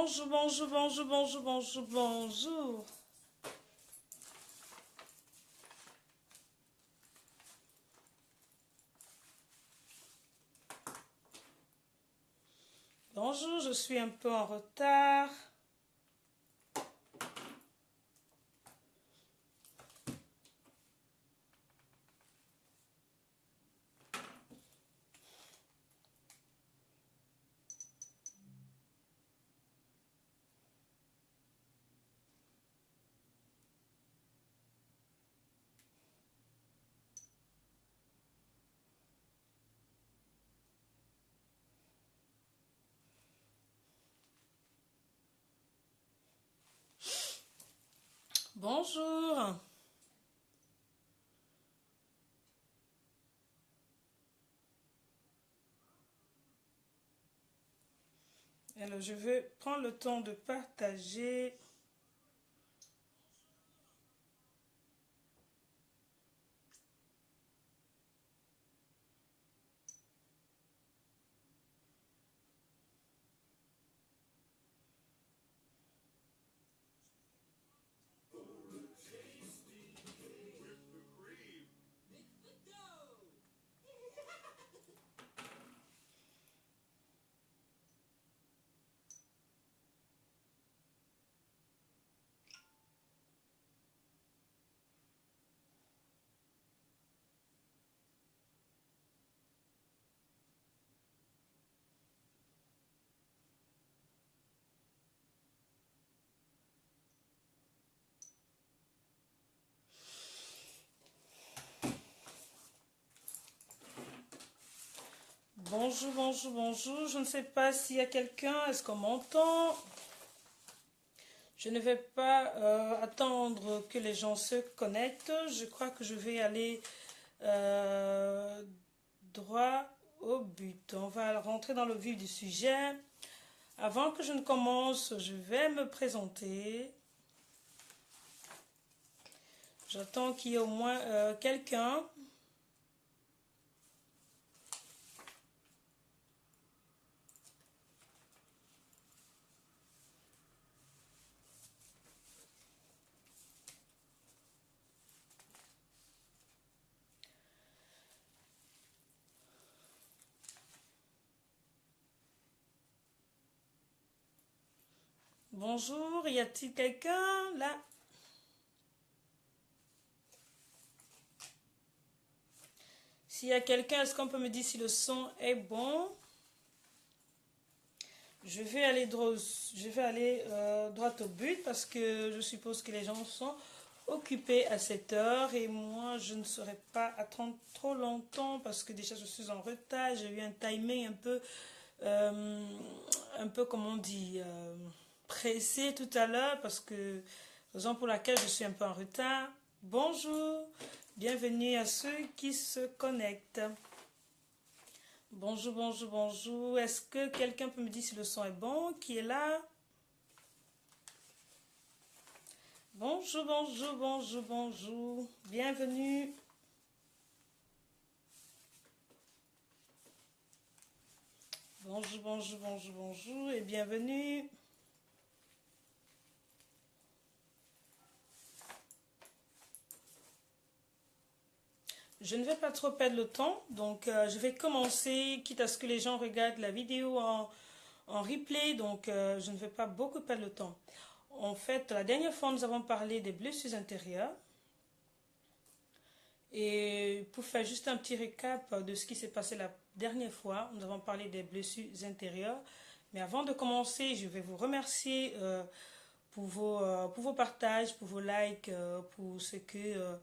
Bonjour, bonjour, bonjour, bonjour, bonjour, bonjour. Bonjour, je suis un peu en retard. Bonjour. Alors, je vais prendre le temps de partager. Bonjour, bonjour, bonjour. Je ne sais pas s'il y a quelqu'un. Est-ce qu'on m'entend? Je ne vais pas attendre que les gens se connectent. Je crois que je vais aller droit au but. On va rentrer dans le vif du sujet. Avant que je ne commence, je vais me présenter. J'attends qu'il y ait au moins quelqu'un. Bonjour, y a-t-il quelqu'un là? S'il y a quelqu'un, est-ce qu'on peut me dire si le son est bon? Droit au but parce que je suppose que les gens sont occupés à cette heure et moi je ne saurais pas attendre trop longtemps parce que déjà je suis en retard. J'ai eu un timing euh, un peu comme on dit, pressé tout à l'heure parce que raison pour laquelle je suis un peu en retard. Bonjour, bienvenue à ceux qui se connectent. Bonjour, bonjour, bonjour. Est-ce que quelqu'un peut me dire si le son est bon? Qui est là? Bonjour, bonjour, bonjour, bonjour. Bienvenue. Bonjour, bonjour, bonjour, bonjour et bienvenue. Je ne vais pas trop perdre le temps, donc je vais commencer, quitte à ce que les gens regardent la vidéo en replay, donc je ne vais pas beaucoup perdre le temps. En fait, la dernière fois, nous avons parlé des blessures intérieures. Et pour faire juste un petit récap de ce qui s'est passé la dernière fois, nous avons parlé des blessures intérieures. Mais avant de commencer, je vais vous remercier pour vos partages, pour vos likes, pour ce que...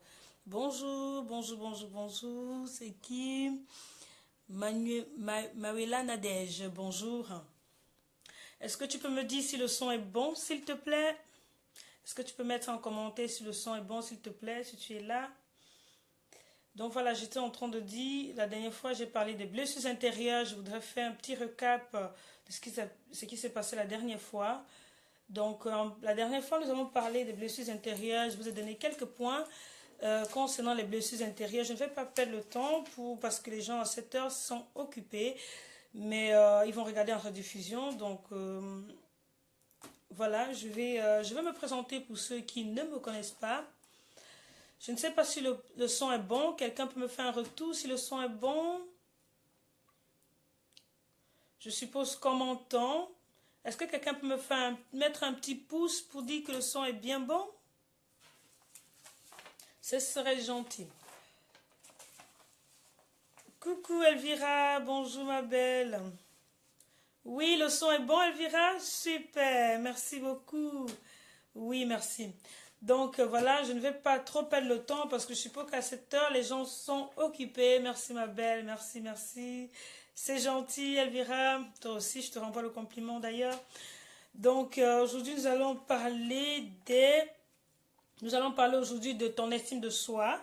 bonjour, bonjour, bonjour, bonjour. C'est qui? Mawela Nadège, bonjour. Est-ce que tu peux me dire si le son est bon, s'il te plaît? Est-ce que tu peux mettre en commentaire si le son est bon, s'il te plaît, si tu es là? Donc voilà, j'étais en train de dire, la dernière fois j'ai parlé des blessures intérieures, je voudrais faire un petit recap de ce qui s'est passé la dernière fois. Donc la dernière fois nous avons parlé des blessures intérieures, je vous ai donné quelques points concernant les blessures intérieures. Je ne vais pas perdre le temps parce que les gens à cette heure sont occupés, mais ils vont regarder en rediffusion, donc voilà, je vais me présenter pour ceux qui ne me connaissent pas. Je ne sais pas si le son est bon. Quelqu'un peut me faire un retour si le son est bon. Je suppose qu'on m'entend. Est-ce que quelqu'un peut me mettre un petit pouce pour dire que le son est bien bon? Ce serait gentil. Coucou Elvira, bonjour ma belle. Oui, le son est bon Elvira? Super, merci beaucoup. Oui, merci. Donc voilà, je ne vais pas trop perdre le temps parce que je suppose qu'à cette heure, les gens sont occupés. Merci ma belle, merci, merci. C'est gentil Elvira, toi aussi, je te renvoie le compliment d'ailleurs. Donc aujourd'hui, nous allons parler aujourd'hui de ton estime de soi,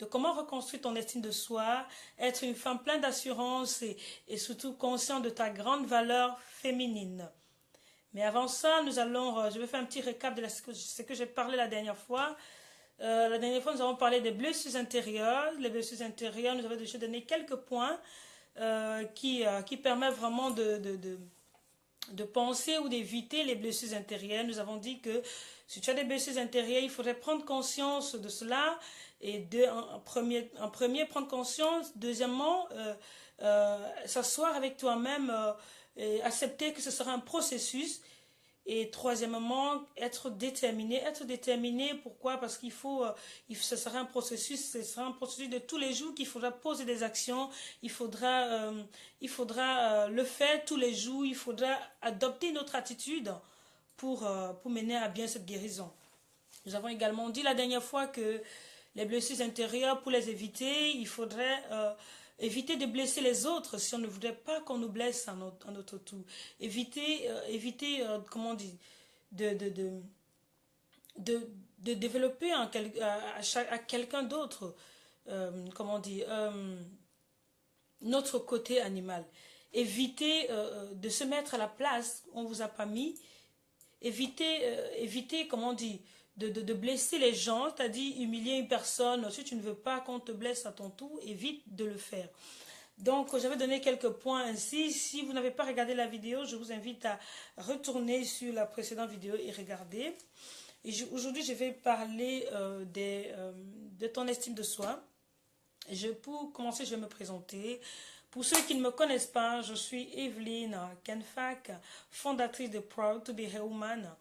de comment reconstruire ton estime de soi, être une femme pleine d'assurance et surtout consciente de ta grande valeur féminine. Mais avant ça, je vais faire un petit récap de ce que j'ai parlé la dernière fois. La dernière fois, nous avons parlé des blessures intérieures. Les blessures intérieures, nous avons déjà donné quelques points qui permettent vraiment de penser ou d'éviter les blessures intérieures. Nous avons dit que si tu as des blessures intérieures, il faudrait prendre conscience de cela. Et en premier, prendre conscience. Deuxièmement, s'asseoir avec toi-même et accepter que ce sera un processus. Et troisièmement, être déterminé. Être déterminé, pourquoi? Parce ce sera un processus de tous les jours qu'il faudra poser des actions. Il faudra le faire tous les jours. Il faudra adopter notre attitude pour mener à bien cette guérison. Nous avons également dit la dernière fois que les blessures intérieures, pour les éviter, il faudrait éviter de blesser les autres si on ne voudrait pas qu'on nous blesse à notre tour. Éviter comment on dit, de développer à quelqu'un d'autre, comment on dit, notre côté animal. Éviter de se mettre à la place où on ne vous a pas mis. Éviter, comment on dit, de blesser les gens, c'est-à-dire humilier une personne. Si tu ne veux pas qu'on te blesse à ton tour, évite de le faire. Donc, j'avais donné quelques points ainsi. Si vous n'avez pas regardé la vidéo, je vous invite à retourner sur la précédente vidéo et regarder. Et aujourd'hui, je vais parler de ton estime de soi. Pour commencer, je vais me présenter. Pour ceux qui ne me connaissent pas, je suis Evelyne Kenfak, fondatrice de Proud to be a Woman,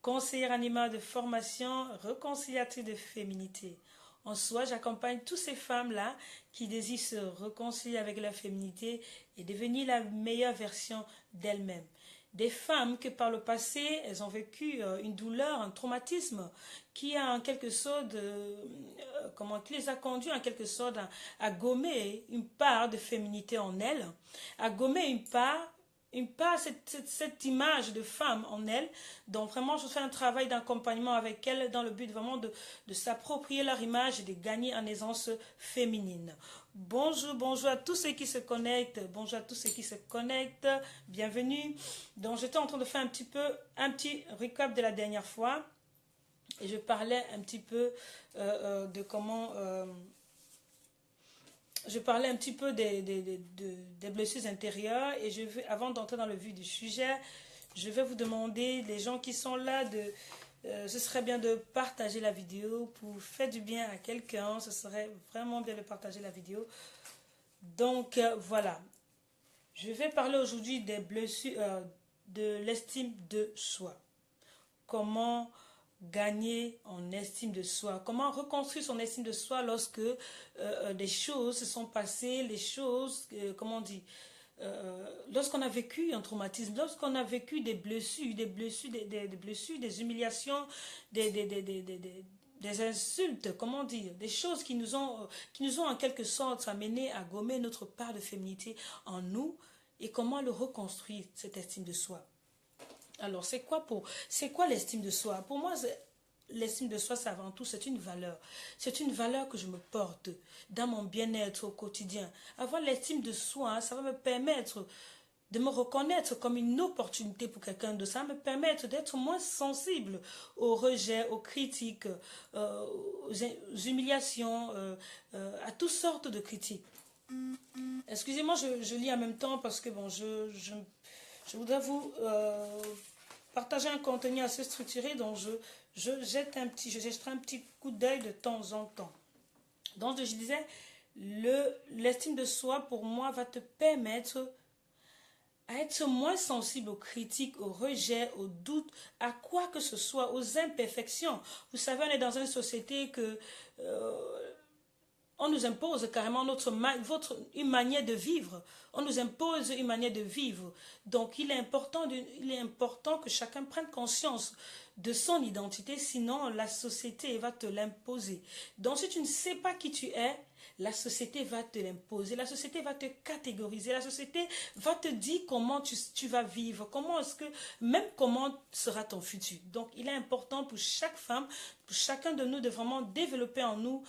conseillère animale de formation, réconciliatrice de féminité. En soi, j'accompagne toutes ces femmes-là qui désirent se réconcilier avec leur féminité et devenir la meilleure version d'elles-mêmes. Des femmes que par le passé, elles ont vécu une douleur, un traumatisme qui a en quelque sorte, qui les a conduits en quelque sorte à gommer une part de féminité en elles, à gommer cette image de femme en elle. Donc vraiment, je fais un travail d'accompagnement avec elles dans le but vraiment de s'approprier leur image et de gagner en aisance féminine. Bonjour à tous ceux qui se connectent. Bonjour à tous ceux qui se connectent. Bienvenue. Donc j'étais en train de faire un petit recap de la dernière fois. Et je parlais un petit peu de comment... je parlais un petit peu des blessures intérieures et avant d'entrer dans le vif du sujet, je vais vous demander, les gens qui sont là, ce serait bien de partager la vidéo pour faire du bien à quelqu'un. Ce serait vraiment bien de partager la vidéo. Donc voilà, je vais parler aujourd'hui des blessures, de l'estime de soi. Comment gagner en estime de soi, comment reconstruire son estime de soi lorsque des choses se sont passées, comment on dit, lorsqu'on a vécu un traumatisme, lorsqu'on a vécu des blessures, des humiliations, des insultes, comment dire, des choses qui nous ont en quelque sorte amené à gommer notre part de féminité en nous, et comment le reconstruire, cette estime de soi. Alors, c'est quoi l'estime de soi? Pour moi, l'estime de soi, c'est avant tout, c'est une valeur. C'est une valeur que je me porte dans mon bien-être au quotidien. Avoir l'estime de soi, ça va me permettre de me reconnaître comme une opportunité pour quelqu'un d'autre. Ça va me permettre d'être moins sensible aux rejets, aux critiques, aux humiliations, à toutes sortes de critiques. Excusez-moi, je lis en même temps parce que bon, je voudrais vous partager un contenu assez structuré, donc je jetterai un petit coup d'œil de temps en temps. Donc, je disais, l'estime de soi, pour moi, va te permettre à être moins sensible aux critiques, aux rejets, aux doutes, à quoi que ce soit, aux imperfections. Vous savez, on est dans une société que on nous impose carrément une manière de vivre. On nous impose une manière de vivre. Donc, il est important que chacun prenne conscience de son identité, sinon la société va te l'imposer. Donc, si tu ne sais pas qui tu es, la société va te l'imposer, la société va te catégoriser, la société va te dire comment tu vas vivre, comment sera ton futur. Donc, il est important pour chaque femme, pour chacun de nous de vraiment développer en nous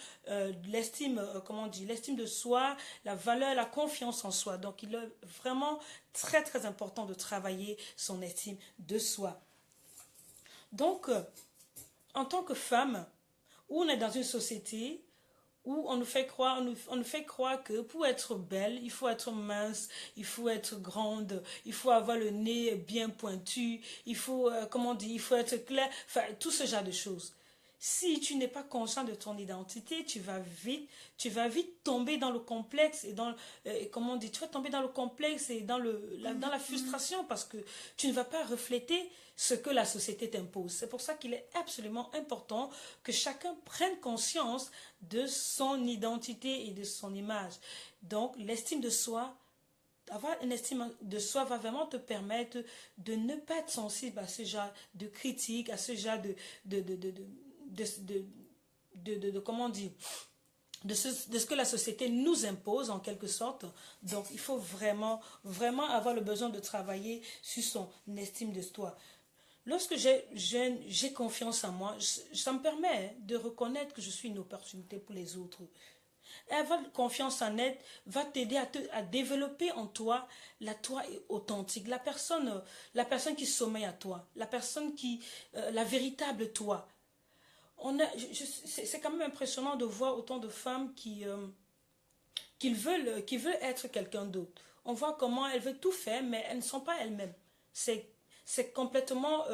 l'estime, l'estime de soi, la valeur, la confiance en soi. Donc, il est vraiment très, très important de travailler son estime de soi. Donc, en tant que femme, où on est dans une société où on nous fait croire que pour être belle, il faut être mince, il faut être grande, il faut avoir le nez bien pointu, il faut, il faut être clair, enfin, tout ce genre de choses. Si tu n'es pas conscient de ton identité, tu vas vite tomber dans le complexe et tu vas tomber dans le complexe et dans la frustration parce que tu ne vas pas refléter ce que la société t'impose. C'est pour ça qu'il est absolument important que chacun prenne conscience de son identité et de son image. Donc, l'estime de soi, avoir une estime de soi va vraiment te permettre de ne pas être sensible à ce genre de critiques, à ce genre comment dire, de ce que la société nous impose en quelque sorte. Donc il faut vraiment avoir le besoin de travailler sur son estime de soi. Lorsque j'ai confiance en moi, ça me permet de reconnaître que je suis une opportunité pour les autres. Et avoir confiance en elle va t'aider à développer en toi la toi authentique, la personne qui sommeille à toi, la véritable toi. C'est quand même impressionnant de voir autant de femmes qui veulent être quelqu'un d'autre. On voit comment elles veulent tout faire, mais elles ne sont pas elles-mêmes. C'est complètement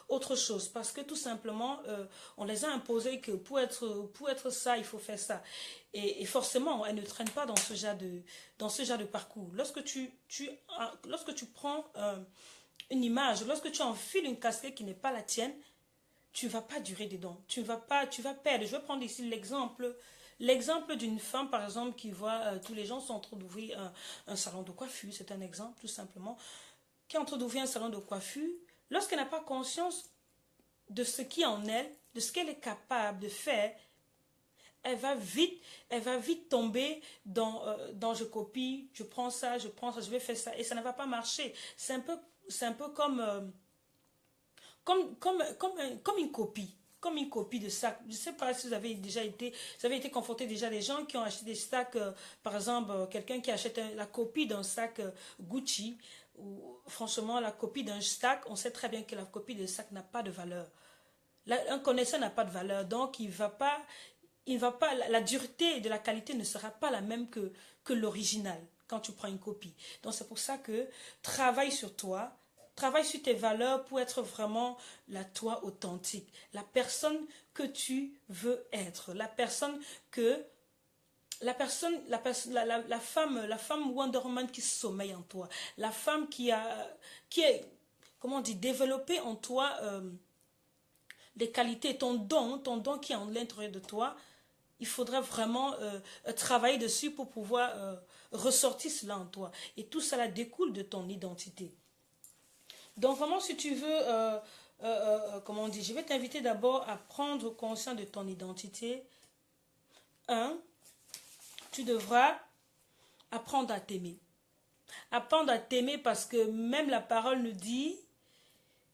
autre chose parce que tout simplement on les a imposé que pour être ça il faut faire ça et forcément elles ne traînent pas dans ce genre de parcours. Lorsque tu prends une image, lorsque tu enfiles une casquette qui n'est pas la tienne, tu ne vas pas durer dedans, tu vas perdre. Je vais prendre ici l'exemple d'une femme, par exemple, qui voit tous les gens sont en train d'ouvrir un salon de coiffure, c'est un exemple, tout simplement, qui est en train d'ouvrir un salon de coiffure. Lorsqu'elle n'a pas conscience de ce qui est en elle, de ce qu'elle est capable de faire, elle va vite tomber dans je copie, je prends ça, je vais faire ça, et ça ne va pas marcher. C'est un peu comme une copie. Comme une copie de sac. Je ne sais pas si vous avez été confronté déjà à des gens qui ont acheté des sacs, par exemple, quelqu'un qui achète la copie d'un sac Gucci, ou franchement, la copie d'un sac, on sait très bien que la copie de sac n'a pas de valeur. Un connaisseur n'a pas de valeur, donc la dureté de la qualité ne sera pas la même que l'original quand tu prends une copie. Donc c'est pour ça que travaille sur toi, travaille sur tes valeurs pour être vraiment la toi authentique, la personne que tu veux être, la femme Wonder Woman qui sommeille en toi, la femme qui est, comment on dit, développée en toi des qualités, ton don qui est en l'intérieur de toi. Il faudra vraiment travailler dessus pour pouvoir ressortir cela en toi. Et tout cela découle de ton identité. Donc vraiment, si tu veux, comment on dit, je vais t'inviter d'abord à prendre conscience de ton identité. Tu devras apprendre à t'aimer. Apprendre à t'aimer parce que même la parole nous dit,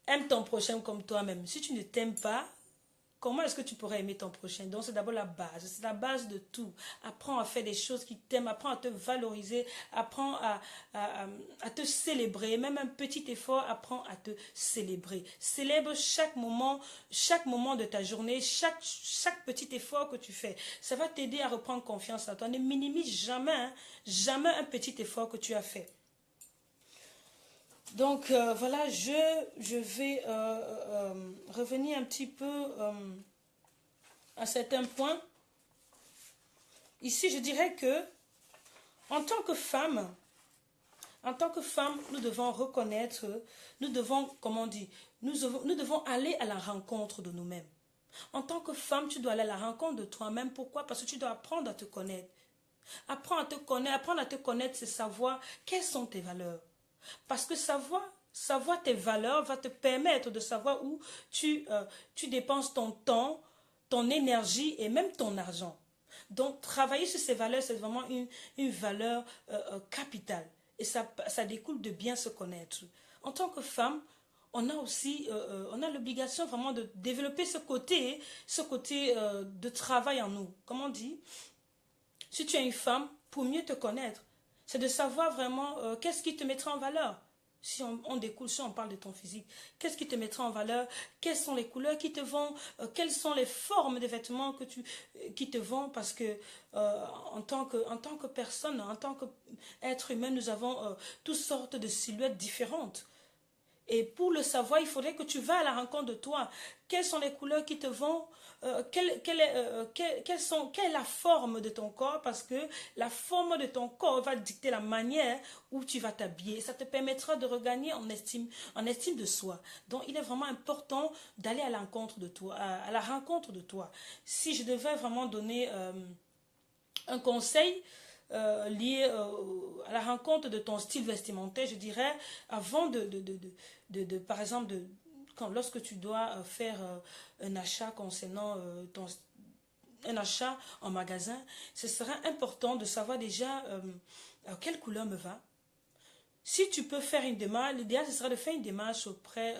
aime ton prochain comme toi-même. Si tu ne t'aimes pas, comment est-ce que tu pourrais aimer ton prochain? Donc c'est d'abord la base, c'est la base de tout. Apprends à faire des choses qui t'aiment, apprends à te valoriser, apprends à te célébrer, même un petit effort, apprends à te célébrer. Célèbre chaque moment de ta journée, chaque petit effort que tu fais. Ça va t'aider à reprendre confiance en toi. Ne minimise jamais un petit effort que tu as fait. Donc voilà, je vais revenir un petit peu à certains points. Ici, je dirais que en tant que femme, nous devons reconnaître, nous devons, comment on dit, nous devons aller à la rencontre de nous-mêmes. En tant que femme, tu dois aller à la rencontre de toi-même. Pourquoi? Parce que tu dois apprendre à te connaître. Apprendre à te connaître, c'est savoir quelles sont tes valeurs. Parce que savoir tes valeurs va te permettre de savoir où tu dépenses ton temps, ton énergie et même ton argent. Donc, travailler sur ces valeurs, c'est vraiment une valeur capitale. Et ça découle de bien se connaître. En tant que femme, on a aussi on a l'obligation vraiment de développer ce côté de travail en nous. Comme on dit, si tu es une femme, pour mieux te connaître, c'est de savoir vraiment qu'est-ce qui te mettra en valeur. Si on découle, si on parle de ton physique, qu'est-ce qui te mettra en valeur? Quelles sont les couleurs qui te vont? Quelles sont les formes de vêtements qui te vont? Parce que en tant que personne, en tant qu'être humain, nous avons toutes sortes de silhouettes différentes. Et pour le savoir, il faudrait que tu vas à la rencontre de toi. Quelles sont les couleurs qui te vont? Quelle est la forme de ton corps? Parce que la forme de ton corps va dicter la manière où tu vas t'habiller. Ça te permettra de regagner en estime de soi. Donc, il est vraiment important d'aller à l'encontre de toi, à la rencontre de toi. Si je devais vraiment donner un conseil lié à la rencontre de ton style vestimentaire, je dirais, avant par exemple, lorsque tu dois faire un achat concernant un achat en magasin, ce sera important de savoir déjà quelle couleur me va. Si tu peux faire une démarche, l'idéal ce sera de faire une démarche auprès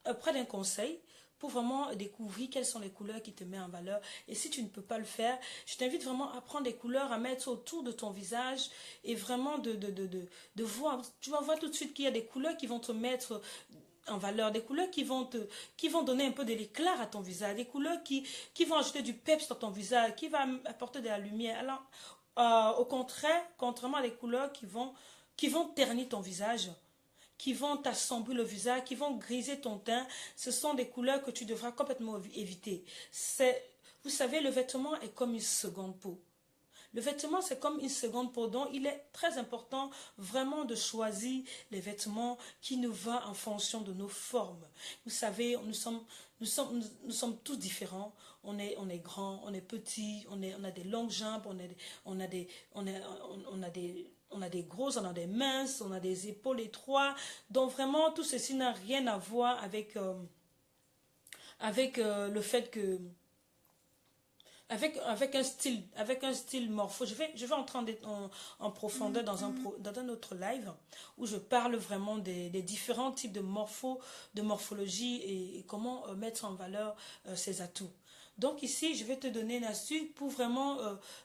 d'un conseil pour vraiment découvrir quelles sont les couleurs qui te mettent en valeur. Et si tu ne peux pas le faire, je t'invite vraiment à prendre des couleurs, à mettre autour de ton visage et vraiment de voir. Tu vas voir tout de suite qu'il y a des couleurs qui vont te mettre en valeur, des couleurs qui vont donner un peu de l'éclat à ton visage, des couleurs qui vont ajouter du peps dans ton visage, qui va apporter de la lumière. Alors, au contraire, contrairement à des couleurs qui vont ternir ton visage, qui vont t'assombrir le visage, qui vont griser ton teint, ce sont des couleurs que tu devras complètement éviter. Vous savez, le vêtement est comme une seconde peau. Le vêtement, c'est comme une seconde peau. Donc, il est très important vraiment de choisir les vêtements qui nous vont en fonction de nos formes. Vous savez, nous sommes tous différents. On est grand, on est petit, on a des longues jambes, on a des grosses, on a des minces, on a des épaules étroites. Donc, vraiment, tout ceci n'a rien à voir avec le fait que avec un style morpho. Je vais entrer en profondeur dans un autre live où je parle vraiment des différents types de morphologie et comment mettre en valeur ces atouts. Donc ici, je vais te donner une astuce pour vraiment,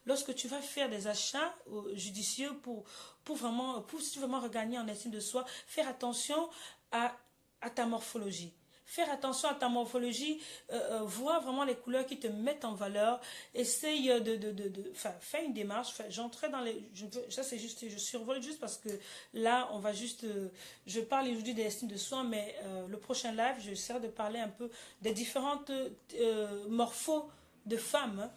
lorsque tu vas faire des achats judicieux si tu veux vraiment regagner en estime de soi, faire attention à ta morphologie. Faire attention à ta morphologie, voir vraiment les couleurs qui te mettent en valeur, essaye faire une démarche, j'entrais dans les, ça c'est juste, je survole juste parce que là on va juste, je parle aujourd'hui d'estime de soi, mais le prochain live, j'essaierai de parler un peu des différentes morphos de femmes, hein,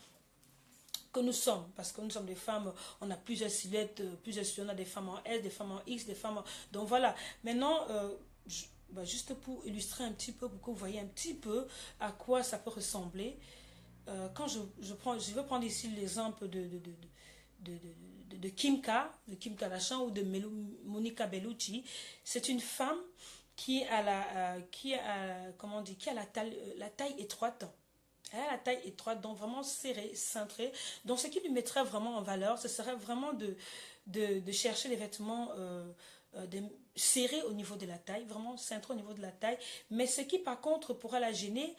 que nous sommes, parce que nous sommes des femmes, on a plusieurs silhouettes, on a des femmes en S, des femmes en X, des femmes en... Donc voilà, maintenant, juste pour illustrer un petit peu, pour que vous voyez un petit peu à quoi ça peut ressembler, quand je vais prendre ici l'exemple de Kim Kardashian ou de Monica Bellucci. C'est une femme qui a la taille étroite. Elle a la taille étroite, donc vraiment serrée, cintrée. Donc, ce qui lui mettrait vraiment en valeur, ce serait vraiment de chercher les vêtements serrés au niveau de la taille, vraiment cintrés au niveau de la taille. Mais ce qui, par contre, pourrait la gêner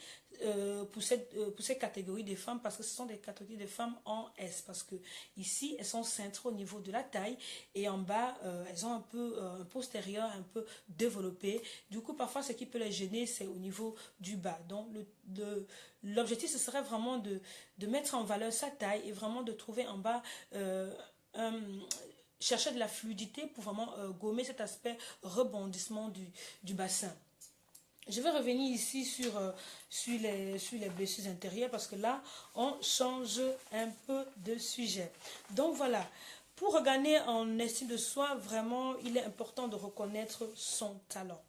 pour cette catégorie de femmes, parce que ce sont des catégories de femmes en S. Parce que ici, elles sont cintrées au niveau de la taille et en bas, elles ont un peu un postérieur un peu développé. Du coup, parfois, ce qui peut les gêner, c'est au niveau du bas. Donc, l'objectif, ce serait vraiment de mettre en valeur sa taille et vraiment de trouver en bas chercher de la fluidité pour vraiment gommer cet aspect rebondissement du bassin. Je vais revenir ici sur les blessures intérieures parce que là, on change un peu de sujet. Donc voilà, pour regagner en estime de soi, vraiment, il est important de reconnaître son talent.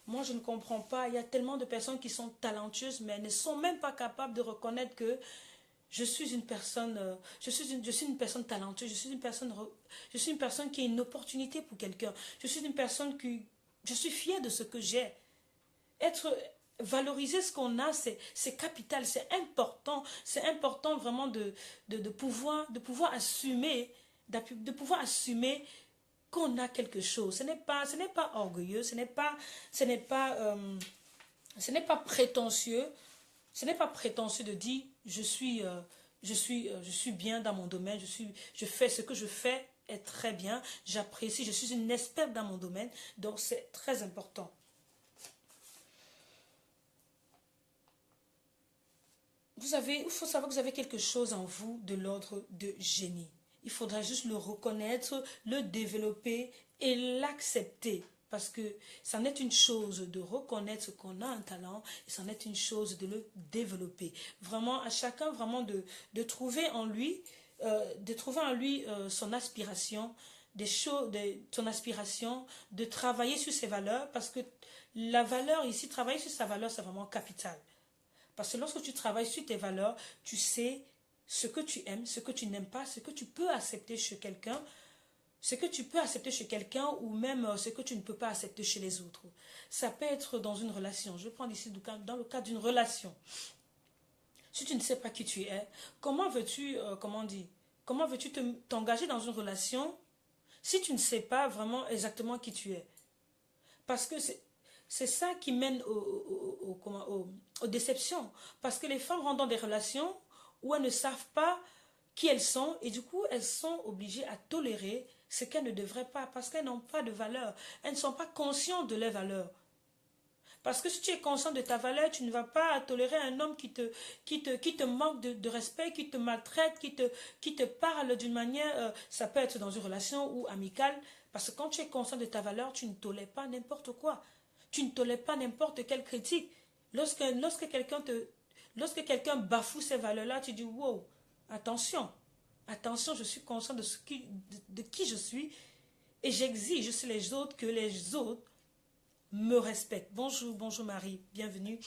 Moi, je ne comprends pas, il y a tellement de personnes qui sont talentueuses, mais elles ne sont même pas capables de reconnaître que je suis une personne, je suis une personne talentueuse, je suis une personne qui a une opportunité pour quelqu'un. Je suis une personne qui, je suis fière de ce que j'ai. Valoriser ce qu'on a, c'est capital, c'est important vraiment de pouvoir assumer, de pouvoir assumer qu'on a quelque chose. Ce n'est pas orgueilleux, ce n'est pas prétentieux, de dire je suis bien dans mon domaine, je fais ce que je fais est très bien, j'apprécie, je suis une experte dans mon domaine, donc c'est très important. Il faut savoir que vous avez quelque chose en vous de l'ordre de génie. Il faudra juste le reconnaître, le développer et l'accepter. Parce que c'en est une chose de reconnaître qu'on a un talent et c'en est une chose de le développer. Vraiment, à chacun vraiment de trouver en lui, son aspiration, son aspiration, de travailler sur ses valeurs. Parce que la valeur ici, travailler sur sa valeur, c'est vraiment capital. Parce que lorsque tu travailles sur tes valeurs, tu sais ce que tu aimes, ce que tu n'aimes pas, ce que tu peux accepter chez quelqu'un, ou même ce que tu ne peux pas accepter chez les autres. Ça peut être dans une relation. Je vais prendre ici dans le cas d'une relation. Si tu ne sais pas qui tu es, comment veux-tu t'engager dans une relation si tu ne sais pas vraiment exactement qui tu es? Parce que c'est ça qui mène aux déceptions. Parce que les femmes rentrent dans des relations où elles ne savent pas qui elles sont et du coup, elles sont obligées à tolérer ce qu'elles ne devraient pas parce qu'elles n'ont pas de valeur. Elles ne sont pas conscientes de leurs valeurs. Parce que si tu es conscient de ta valeur, tu ne vas pas tolérer un homme qui te manque de respect, qui te maltraite, qui te parle d'une manière, ça peut être dans une relation ou amicale, parce que quand tu es conscient de ta valeur, tu ne tolères pas n'importe quoi. Tu ne tolères pas n'importe quelle critique. Lorsque quelqu'un bafoue ces valeurs-là, tu dis, wow, attention, je suis conscient de qui je suis et j'exige chez les autres que les autres me respectent. Bonjour Marie, bienvenue.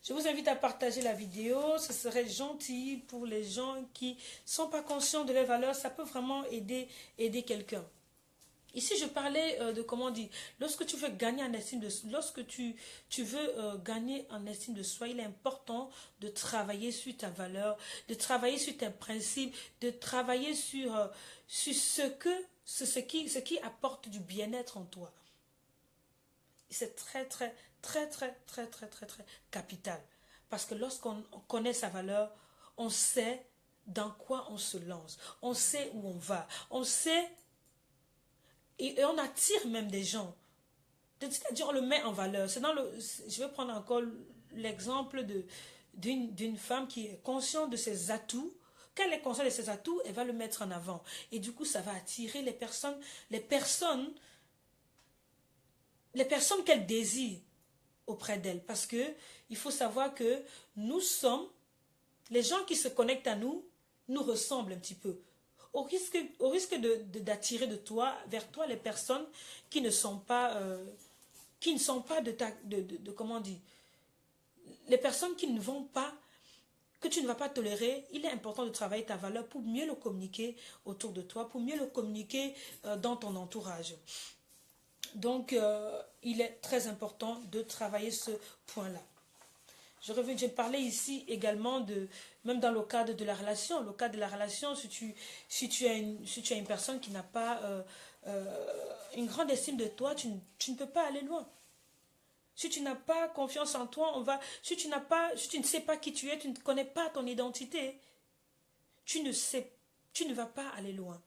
Je vous invite à partager la vidéo, ce serait gentil pour les gens qui ne sont pas conscients de leurs valeurs, ça peut vraiment aider quelqu'un. Ici, je parlais de comment dire, lorsque tu veux gagner en estime de soi, lorsque tu veux gagner en estime de soi, il est important de travailler sur ta valeur, de travailler sur tes principes, de travailler sur ce qui apporte du bien-être en toi. C'est très capital. Parce que lorsqu'on connaît sa valeur, on sait dans quoi on se lance, on sait où on va, on sait. Et on attire même des gens. C'est-à-dire, on le met en valeur. Je vais prendre encore l'exemple d'une femme qui est consciente de ses atouts. Quand elle est consciente de ses atouts, elle va le mettre en avant. Et du coup, ça va attirer les personnes qu'elle désire auprès d'elle. Parce que il faut savoir que les gens qui se connectent à nous, nous ressemblent un petit peu. Au risque d'attirer vers toi les personnes qui ne sont pas comment dire, les personnes qui ne vont pas, que tu ne vas pas tolérer. Il est important de travailler ta valeur pour mieux le communiquer autour de toi, pour mieux le communiquer dans ton entourage. Donc, il est très important de travailler ce point-là. Je parlais ici également même dans le cadre de la relation. Le cadre de la relation, si tu as une personne qui n'a pas une grande estime de toi, tu ne peux pas aller loin. Si tu n'as pas confiance en toi, si tu ne sais pas qui tu es, tu ne connais pas ton identité, tu ne vas pas aller loin.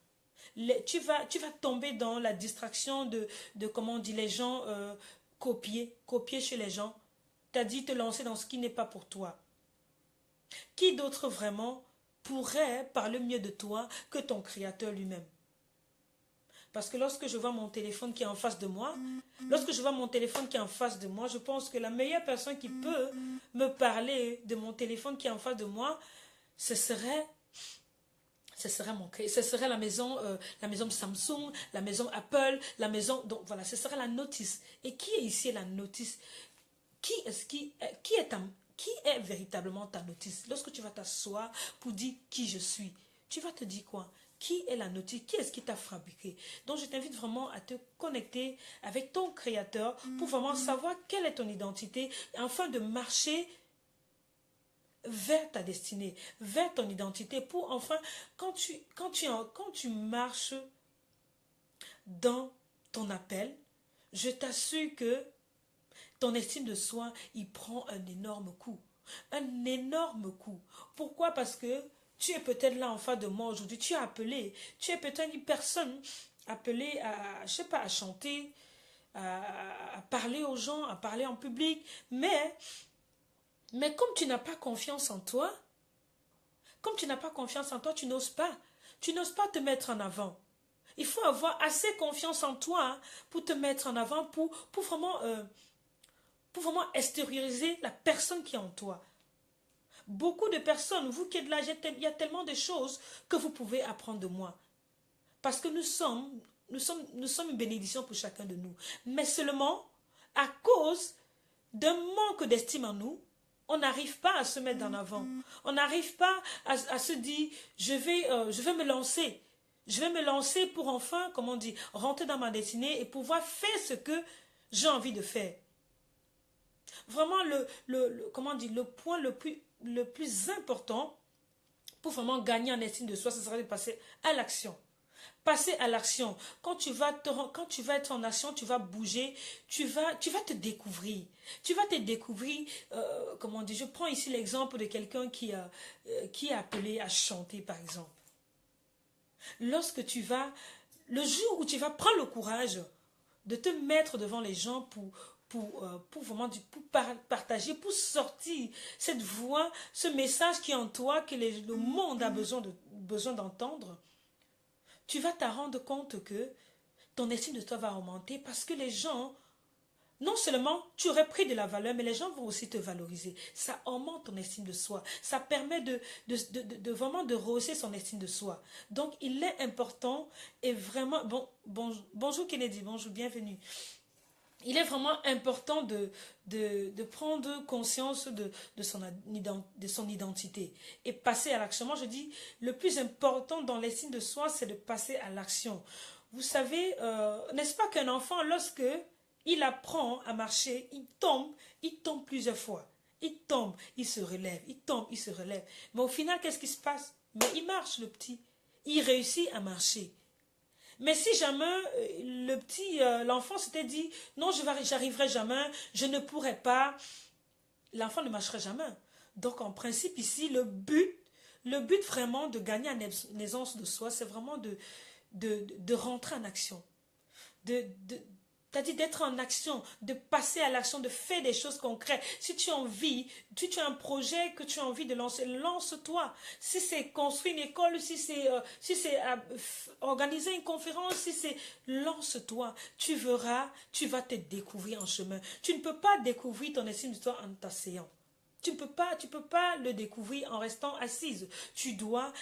Tu vas tomber dans la distraction de comment on dit, les gens copier chez les gens. T'as dit te lancer dans ce qui n'est pas pour toi. Qui d'autre vraiment pourrait parler mieux de toi que ton Créateur lui-même? Parce que lorsque je vois mon téléphone qui est en face de moi, lorsque je vois mon téléphone qui est en face de moi, je pense que la meilleure personne qui peut me parler de mon téléphone qui est en face de moi, ce serait ce serait la maison de Samsung, la maison Apple, la maison, donc voilà, ce serait la notice. Et qui est ici la notice? Qui est véritablement ta notice? Lorsque tu vas t'asseoir pour dire qui je suis, tu vas te dire quoi? Qui est la notice? Qui est-ce qui t'a fabriqué? Donc je t'invite vraiment à te connecter avec ton créateur pour vraiment savoir quelle est ton identité afin de marcher vers ta destinée, vers ton identité, pour enfin, quand tu marches dans ton appel, je t'assure que ton estime de soi, il prend un énorme coup. Un énorme coup. Pourquoi? Parce que tu es peut-être là en face de moi aujourd'hui, tu es appelé, tu es peut-être une personne appelée à, je sais pas, à chanter, à parler aux gens, à parler en public, mais comme tu n'as pas confiance en toi, tu n'oses pas. Tu n'oses pas te mettre en avant. Il faut avoir assez confiance en toi pour te mettre en avant, pour vraiment extérioriser la personne qui est en toi. Beaucoup de personnes, vous qui êtes là, il y a tellement de choses que vous pouvez apprendre de moi. Parce que nous sommes une bénédiction pour chacun de nous. Mais seulement, à cause d'un manque d'estime en nous, on n'arrive pas à se mettre en avant. On n'arrive pas à se dire, je vais me lancer. Je vais me lancer pour enfin, comment on dit, rentrer dans ma destinée et pouvoir faire ce que j'ai envie de faire. Vraiment, comment on dit, le point le plus important pour vraiment gagner en estime de soi, ce serait de passer à l'action. Passer à l'action. Quand tu vas être en action, tu vas bouger, tu vas te découvrir. Tu vas te découvrir, comment on dit, je prends ici l'exemple de quelqu'un qui est appelé à chanter, par exemple. Lorsque le jour où tu vas prendre le courage de te mettre devant les gens pour vraiment partager, pour sortir cette voix, ce message qui est en toi, que le monde a besoin d'entendre, tu vas te rendre compte que ton estime de toi va augmenter parce que les gens, non seulement tu aurais pris de la valeur, mais les gens vont aussi te valoriser. Ça augmente ton estime de soi. Ça permet de vraiment de rehausser son estime de soi. Donc, il est important et vraiment... bonjour Kennedy, bonjour, bienvenue. Il est vraiment important de prendre conscience de son identité et passer à l'action. Moi, je dis, le plus important dans l'estime de soi, c'est de passer à l'action. Vous savez, n'est-ce pas qu'un enfant, lorsque il apprend à marcher, il tombe plusieurs fois. Il tombe, il se relève, il tombe, il se relève. Mais au final, qu'est-ce qui se passe? Mais il marche, le petit. Il réussit à marcher. Mais si jamais l'enfant s'était dit, non, j'arriverai jamais, je ne pourrai pas, l'enfant ne marcherait jamais. Donc, en principe, ici, le but vraiment de gagner en aisance de soi, c'est vraiment de rentrer en action. C'est-à-dire d'être en action, de passer à l'action, de faire des choses concrètes. Si tu as envie, si tu as un projet que tu as envie de lancer, lance-toi. Si c'est construire une école, si c'est organiser une conférence, si c'est... Lance-toi. Tu verras, tu vas te découvrir en chemin. Tu ne peux pas découvrir ton estime de toi en t'asseyant. Tu ne peux pas le découvrir en restant assise. Tu dois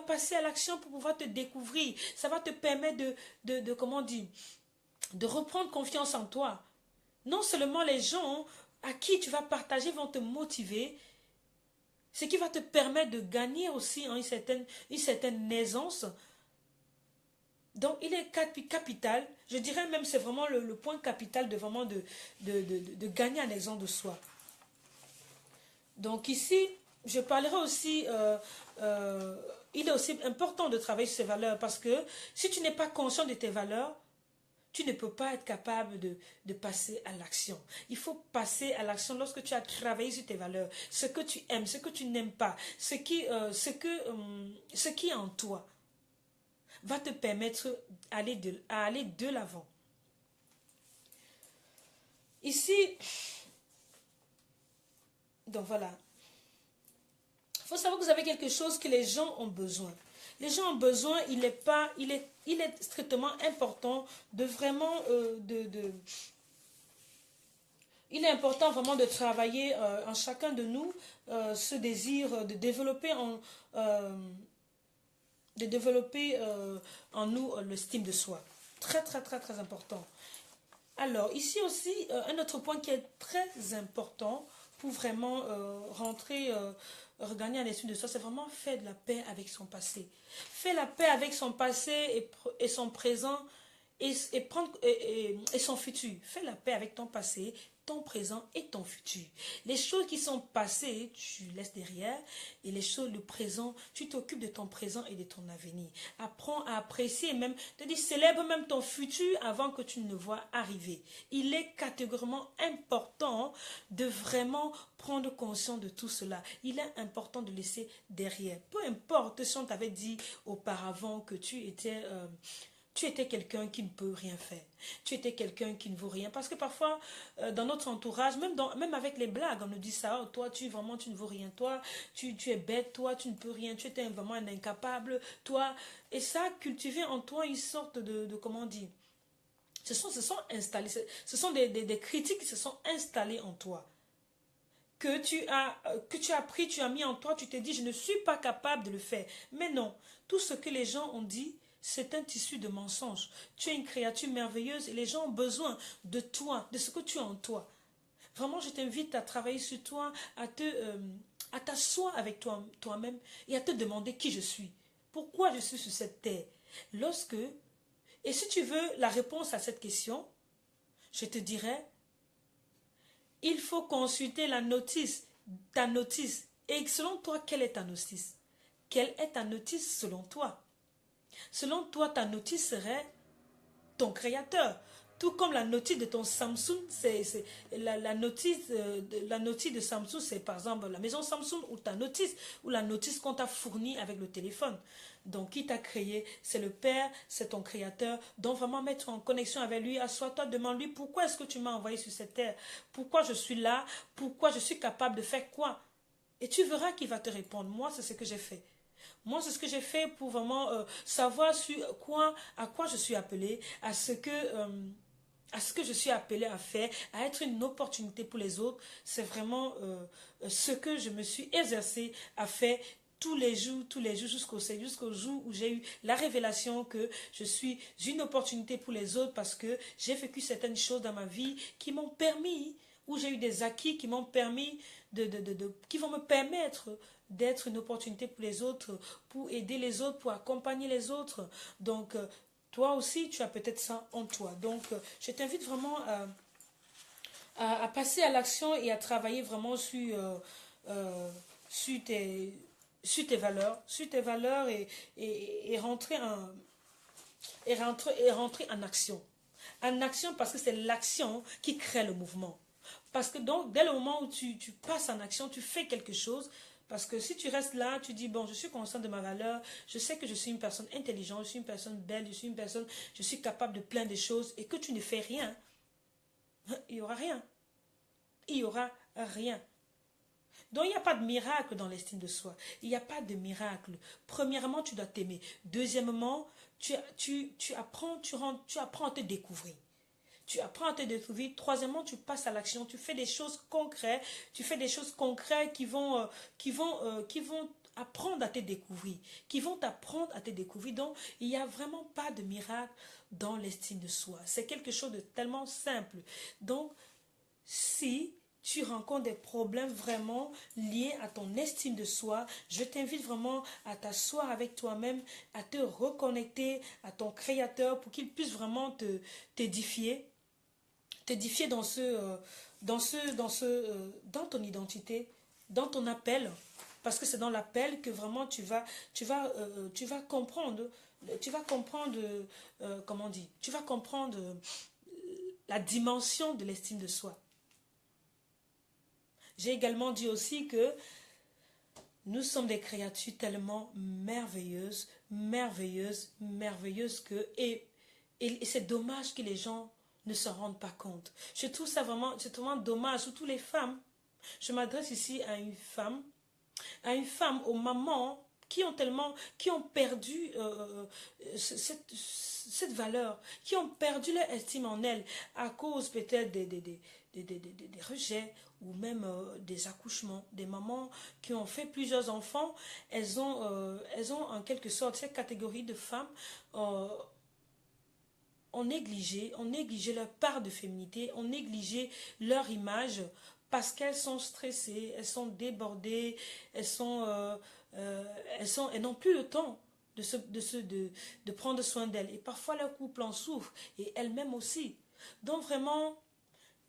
passer à l'action pour pouvoir te découvrir. Ça va te permettre comment dire, de reprendre confiance en toi. Non seulement les gens à qui tu vas partager vont te motiver, ce qui va te permettre de gagner aussi une certaine aisance. Donc il est capital, je dirais même c'est vraiment le point capital de vraiment de gagner en aisance de soi. Donc ici, je parlerai aussi, il est aussi important de travailler sur ses valeurs parce que si tu n'es pas conscient de tes valeurs, tu ne peux pas être capable de passer à l'action. Il faut passer à l'action lorsque tu as travaillé sur tes valeurs, ce que tu aimes, ce que tu n'aimes pas, ce qui est en toi va te permettre d'aller de l'avant. Ici, donc voilà. Il faut savoir que vous avez quelque chose que les gens ont besoin. Les gens ont besoin, il est strictement important de vraiment, il est important vraiment de travailler en chacun de nous ce désir de développer euh, en nous l'estime de soi. Très, très, très, très important. Alors, ici aussi, un autre point qui est très important pour vraiment regagner un estime de soi, c'est vraiment faire de la paix avec son passé. Faire la paix avec son passé et son présent et son futur. Fais la paix avec ton passé, ton présent et ton futur. Les choses qui sont passées, tu laisses derrière, et les choses, le présent, tu t'occupes de ton présent et de ton avenir. Apprends à apprécier même, te dis, célèbre même ton futur avant que tu ne le vois arriver. Il est catégoriquement important de vraiment prendre conscience de tout cela. Il est important de laisser derrière. Peu importe si on t'avait dit auparavant que tu étais quelqu'un qui ne peut rien faire. Tu étais quelqu'un qui ne vaut rien. Parce que parfois, dans notre entourage, même avec les blagues, on nous dit ça. Oh, toi, tu ne vaux rien. Toi, tu es bête. Toi, tu ne peux rien. Tu étais vraiment un incapable. Toi. Et ça a cultivé en toi une sorte comment dire, ce sont installés. Ce sont des critiques qui se sont installées en toi. Que tu as pris, tu as mis en toi, tu t'es dit, je ne suis pas capable de le faire. Mais non, tout ce que les gens ont dit, c'est un tissu de mensonges. Tu es une créature merveilleuse et les gens ont besoin de toi, de ce que tu as en toi. Vraiment, je t'invite à travailler sur toi, à t'asseoir avec toi-même et à te demander qui je suis. Pourquoi je suis sur cette terre? Et si tu veux la réponse à cette question, je te dirais, il faut consulter ta notice. Et selon toi, quelle est ta notice? Quelle est ta notice selon toi? Selon toi, ta notice serait ton créateur. Tout comme la notice de ton Samsung, la notice de Samsung, c'est par exemple la maison Samsung ou ta notice, ou la notice qu'on t'a fournie avec le téléphone. Donc, qui t'a créé? C'est le Père, c'est ton créateur. Donc, vraiment mettre en connexion avec lui. Assois-toi, demande-lui pourquoi est-ce que tu m'as envoyé sur cette terre? Pourquoi je suis là? Pourquoi je suis capable de faire quoi? Et tu verras qu'il va te répondre. Moi, c'est ce que j'ai fait. Moi, c'est ce que j'ai fait pour vraiment savoir à quoi je suis appelé, à ce que je suis appelé à faire, à être une opportunité pour les autres. C'est vraiment ce que je me suis exercé à faire tous les jours, jusqu'au jour où j'ai eu la révélation que je suis une opportunité pour les autres parce que j'ai vécu certaines choses dans ma vie qui m'ont permis, où j'ai eu des acquis qui m'ont permis qui vont me permettre d'être une opportunité pour les autres, pour aider les autres, pour accompagner les autres. Donc, toi aussi, tu as peut-être ça en toi. Donc, je t'invite vraiment à passer à l'action et à travailler vraiment sur tes valeurs et rentrer en action. En action parce que c'est l'action qui crée le mouvement. Parce que donc, dès le moment où tu passes en action, tu fais quelque chose. Parce que si tu restes là, tu dis, bon, je suis conscient de ma valeur, je sais que je suis une personne intelligente, je suis une personne belle, je suis capable de plein de choses, et que tu ne fais rien, il n'y aura rien. Il n'y aura rien. Donc, il n'y a pas de miracle dans l'estime de soi. Il n'y a pas de miracle. Premièrement, tu dois t'aimer. Deuxièmement, tu apprends à te découvrir. Tu apprends à te découvrir. Troisièmement, tu passes à l'action. Tu fais des choses concrètes. Tu fais des choses concrètes qui vont apprendre à te découvrir. Qui vont t'apprendre à te découvrir. Donc, il n'y a vraiment pas de miracle dans l'estime de soi. C'est quelque chose de tellement simple. Donc, si tu rencontres des problèmes vraiment liés à ton estime de soi, je t'invite vraiment à t'asseoir avec toi-même, à te reconnecter à ton créateur pour qu'il puisse vraiment t'édifier dans ton identité, dans ton appel, parce que c'est dans l'appel que vraiment tu vas comprendre, comment on dit, tu vas comprendre la dimension de l'estime de soi. J'ai également dit aussi que nous sommes des créatures tellement merveilleuses, que et c'est dommage que les gens ne s'en rendent pas compte. Je trouve ça vraiment, c'est vraiment dommage, surtout les femmes. Je m'adresse ici à une femme, aux mamans qui ont perdu cette valeur, qui ont perdu leur estime en elles à cause peut-être des rejets ou même des accouchements, des mamans qui ont fait plusieurs enfants. Elles ont en quelque sorte cette catégorie de femmes ont négligé leur part de féminité, ont négligé leur image parce qu'elles sont stressées, elles sont débordées, elles n'ont plus le temps de prendre soin d'elles. Et parfois leur couple en souffre et elles-mêmes aussi. Donc vraiment,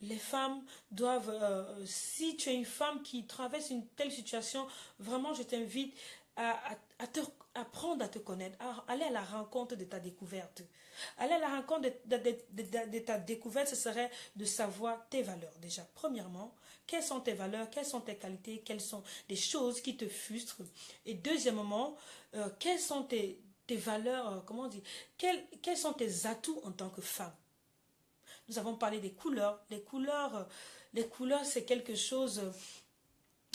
les femmes doivent, si tu es une femme qui traverse une telle situation, vraiment je t'invite à apprendre à te connaître, à aller à la rencontre de ta découverte. Aller à la rencontre de ta découverte, ce serait de savoir tes valeurs déjà. Premièrement, quelles sont tes valeurs, quelles sont tes qualités, quelles sont les choses qui te frustrent. Et deuxièmement, quelles sont tes valeurs, comment on dit, quels sont tes atouts en tant que femme. Nous avons parlé des couleurs. Les couleurs, c'est quelque chose.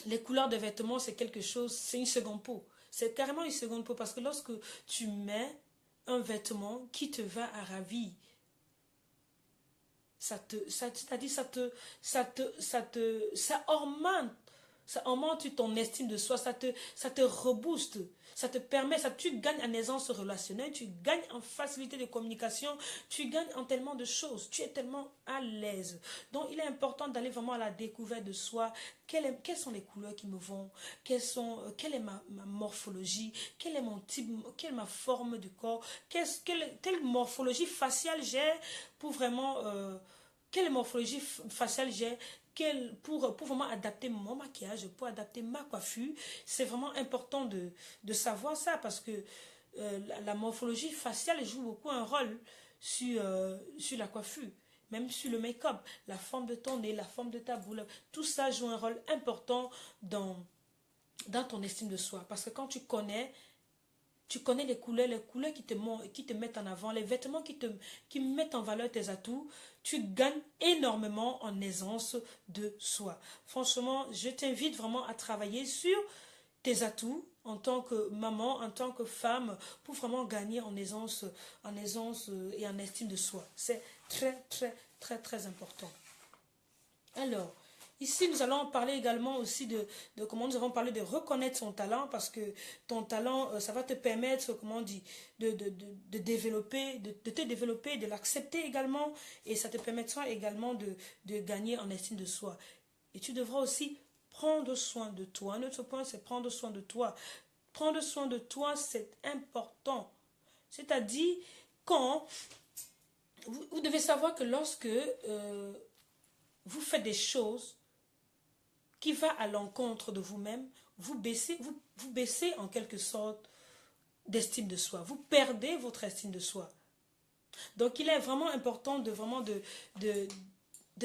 Les couleurs de vêtements, c'est quelque chose, c'est une seconde peau. C'est carrément une seconde peau parce que lorsque tu mets un vêtement qui te va à ravir, ça augmente ton estime de soi, ça te rebooste, ça te permet, tu gagnes en aisance relationnelle, tu gagnes en facilité de communication, tu gagnes en tellement de choses, tu es tellement à l'aise. Donc il est important d'aller vraiment à la découverte de soi. Quelles sont les couleurs qui me vont, quelle est ma morphologie, quel est mon type, quelle est ma forme du corps, quelle morphologie faciale j'ai pour vraiment, quelle morphologie faciale j'ai pour vraiment adapter mon maquillage, pour adapter ma coiffure. C'est vraiment important de savoir ça parce que la morphologie faciale joue beaucoup un rôle sur la coiffure, même sur le make-up, la forme de ton nez, la forme de ta boule. Tout ça joue un rôle important dans ton estime de soi. Parce que quand tu connais les couleurs qui te mettent en avant, les vêtements qui mettent en valeur tes atouts, tu gagnes énormément en aisance de soi. Franchement, je t'invite vraiment à travailler sur tes atouts en tant que maman, en tant que femme, pour vraiment gagner en aisance et en estime de soi. C'est très, très, très, très important. Alors, ici, nous allons parler également aussi de comment nous avons parlé de reconnaître son talent parce que ton talent, ça va te permettre, comment on dit, de te développer, de l'accepter également et ça te permettra également de gagner en estime de soi. Et tu devras aussi prendre soin de toi. Un autre point, c'est prendre soin de toi. Prendre soin de toi, c'est important. C'est-à-dire, quand vous devez savoir que lorsque vous faites des choses qui va à l'encontre de vous-même, vous baissez en quelque sorte d'estime de soi. Vous perdez votre estime de soi. Donc il est vraiment important de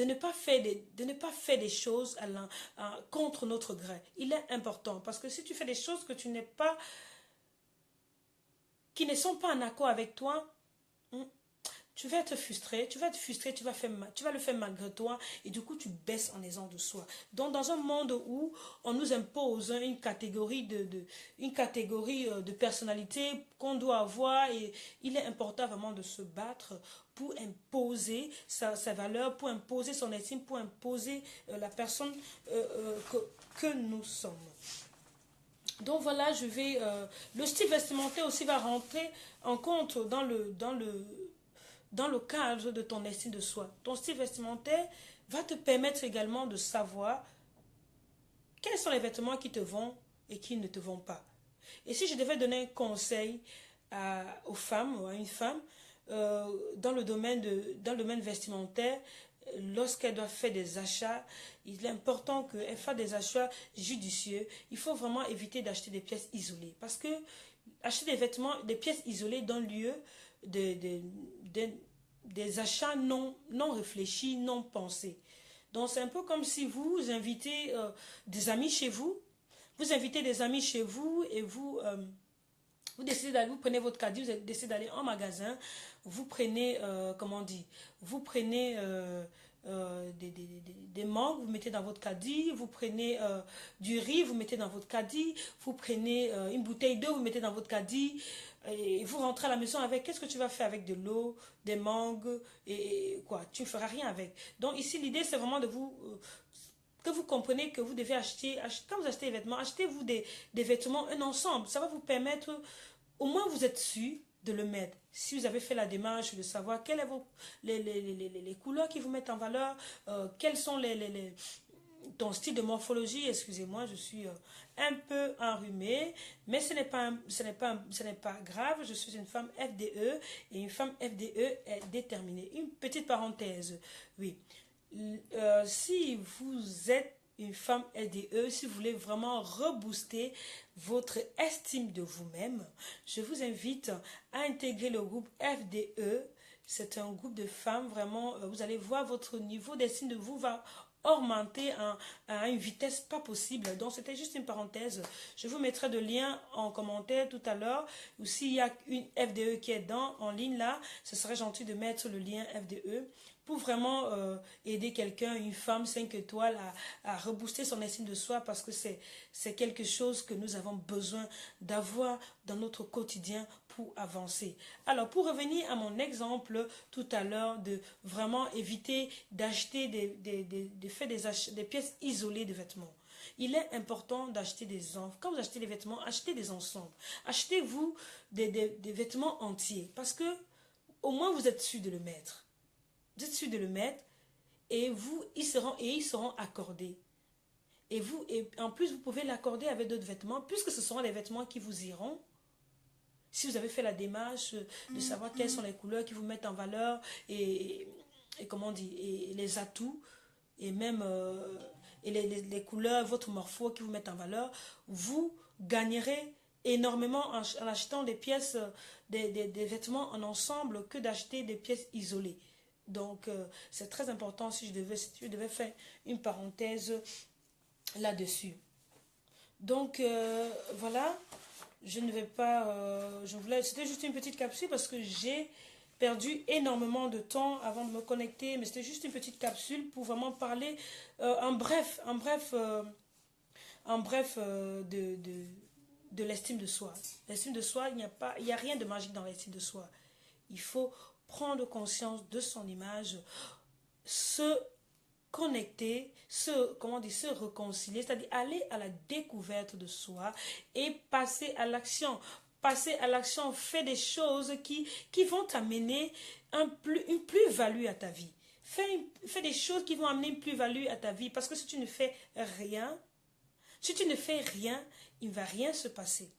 ne pas faire des choses contre notre gré. Il est important parce que si tu fais des choses qui ne sont pas en accord avec toi, tu vas être frustré, tu vas le faire malgré toi et du coup tu baisses en aisance de soi. Donc dans un monde où on nous impose une catégorie de personnalité qu'on doit avoir et il est important vraiment de se battre pour imposer sa valeur, pour imposer son estime, pour imposer la personne que nous sommes. Donc voilà, le style vestimentaire aussi va rentrer en compte dans le cadre de ton estime de soi. Ton style vestimentaire va te permettre également de savoir quels sont les vêtements qui te vont et qui ne te vont pas. Et si je devais donner un conseil aux femmes ou à une femme dans le domaine vestimentaire, lorsqu'elle doit faire des achats, il est important qu'elle fasse des achats judicieux. Il faut vraiment éviter d'acheter des pièces isolées parce que acheter des pièces isolées donne lieu des achats non réfléchis, non pensés. Donc c'est un peu comme si vous invitez des amis chez vous. Vous invitez des amis chez vous et vous décidez d'aller, vous prenez votre caddie, vous décidez d'aller en magasin, vous prenez, des mangues, vous mettez dans votre caddie, vous prenez du riz, vous mettez dans votre caddie, vous prenez une bouteille d'eau, vous mettez dans votre caddie, et vous rentrez à la maison avec, qu'est-ce que tu vas faire avec de l'eau, des mangues, et quoi, tu ne feras rien avec. Donc ici, l'idée, c'est vraiment de vous... que vous comprenez que vous devez acheter, quand vous achetez des vêtements, achetez-vous des vêtements, un ensemble. Ça va vous permettre, au moins vous êtes sûr de le mettre. Si vous avez fait la démarche de savoir quelles sont les couleurs qui vous mettent en valeur, quels sont ton style de morphologie, excusez-moi, je suis un peu enrhumée, mais ce n'est pas grave, je suis une femme FDE et une femme FDE est déterminée. Une petite parenthèse, oui. Si vous êtes une femme LDE, si vous voulez vraiment rebooster votre estime de vous-même, je vous invite à intégrer le groupe FDE. C'est un groupe de femmes, vraiment, vous allez voir votre niveau d'estime de vous va augmenter à une vitesse pas possible. Donc, c'était juste une parenthèse. Je vous mettrai de lien en commentaire tout à l'heure. Ou s'il y a une FDE qui est en ligne là, ce serait gentil de mettre le lien FDE pour vraiment aider quelqu'un, une femme 5 étoiles à rebooster son estime de soi parce que c'est quelque chose que nous avons besoin d'avoir dans notre quotidien pour avancer. Alors, pour revenir à mon exemple tout à l'heure de vraiment éviter d'acheter des pièces isolées de vêtements. Il est important d'acheter des ensembles. Quand vous achetez des vêtements, achetez des ensembles. Achetez-vous des vêtements entiers parce que au moins vous êtes sûr de le mettre. Vous êtes sûr de le mettre et ils seront accordés. Et en plus, vous pouvez l'accorder avec d'autres vêtements puisque ce seront des vêtements qui vous iront. Si vous avez fait la démarche de savoir quelles sont les couleurs qui vous mettent en valeur et comment on dit, et les atouts et même et les couleurs, votre morpho qui vous mettent en valeur, vous gagnerez énormément en achetant des pièces, des vêtements en ensemble que d'acheter des pièces isolées. Donc, c'est très important si je devais faire une parenthèse là-dessus. Donc, voilà, je ne vais pas... c'était juste une petite capsule parce que j'ai perdu énormément de temps avant de me connecter, mais c'était juste une petite capsule pour vraiment parler en bref de l'estime de soi. L'estime de soi, il n'y a rien de magique dans l'estime de soi. Il faut prendre conscience de son image, se connecter, se réconcilier, c'est-à-dire aller à la découverte de soi et passer à l'action. Passer à l'action, fais des choses qui vont t'amener une plus-value à ta vie. Fais des choses qui vont amener une plus-value à ta vie parce que si tu ne fais rien, il ne va rien se passer.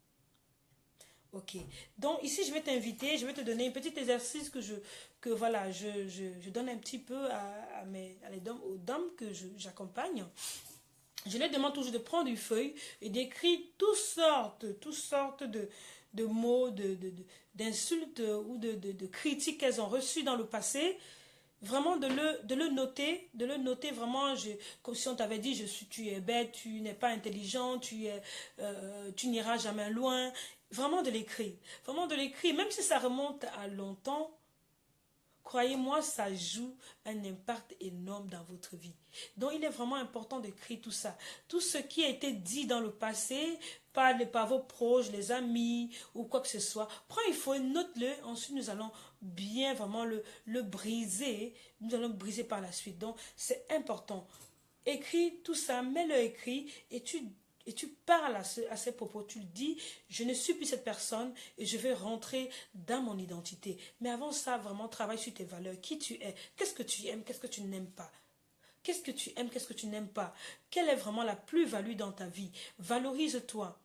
Ok, donc ici je vais t'inviter, je vais te donner un petit exercice que je donne un petit peu aux dames que j'accompagne. Je les demande toujours de prendre une feuille et d'écrire toutes sortes de mots, d'insultes ou de critiques qu'elles ont reçues dans le passé. Vraiment de le noter vraiment, comme si on t'avait dit tu es bête, tu n'es pas intelligent, tu n'iras jamais loin. Vraiment de l'écrire, même si ça remonte à longtemps, croyez-moi, ça joue un impact énorme dans votre vie. Donc, il est vraiment important d'écrire tout ça. Tout ce qui a été dit dans le passé, par vos proches, les amis ou quoi que ce soit. Prends une feuille, note-le. Ensuite, nous allons bien vraiment le briser. Nous allons le briser par la suite. Donc, c'est important. Écris tout ça, mets-le écrit et tu parles à ces propos, tu le dis, je ne suis plus cette personne et je vais rentrer dans mon identité. Mais avant ça, vraiment, travaille sur tes valeurs, qui tu es, qu'est-ce que tu aimes, qu'est-ce que tu n'aimes pas. Qu'est-ce que tu aimes, qu'est-ce que tu n'aimes pas. Quelle est vraiment la plus-value dans ta vie. Valorise-toi.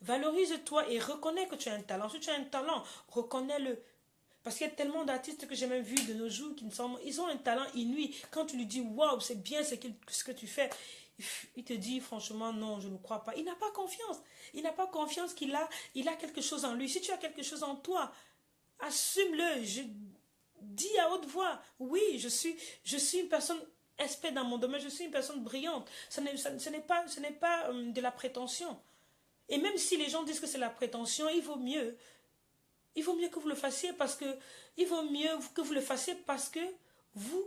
Valorise-toi et reconnais que tu as un talent. Si tu as un talent, reconnais-le. Parce qu'il y a tellement d'artistes que j'ai même vus de nos jours ils ont un talent inouï. Quand tu lui dis, waouh, c'est bien ce que tu fais, il te dit franchement non, je ne crois pas. Il n'a pas confiance. Il n'a pas confiance qu'il a quelque chose en lui. Si tu as quelque chose en toi, assume-le. Je dis à haute voix, oui, je suis une personne experte dans mon domaine, je suis une personne brillante. Ce n'est pas de la prétention. Et même si les gens disent que c'est la prétention, il vaut mieux que vous le fassiez parce que vous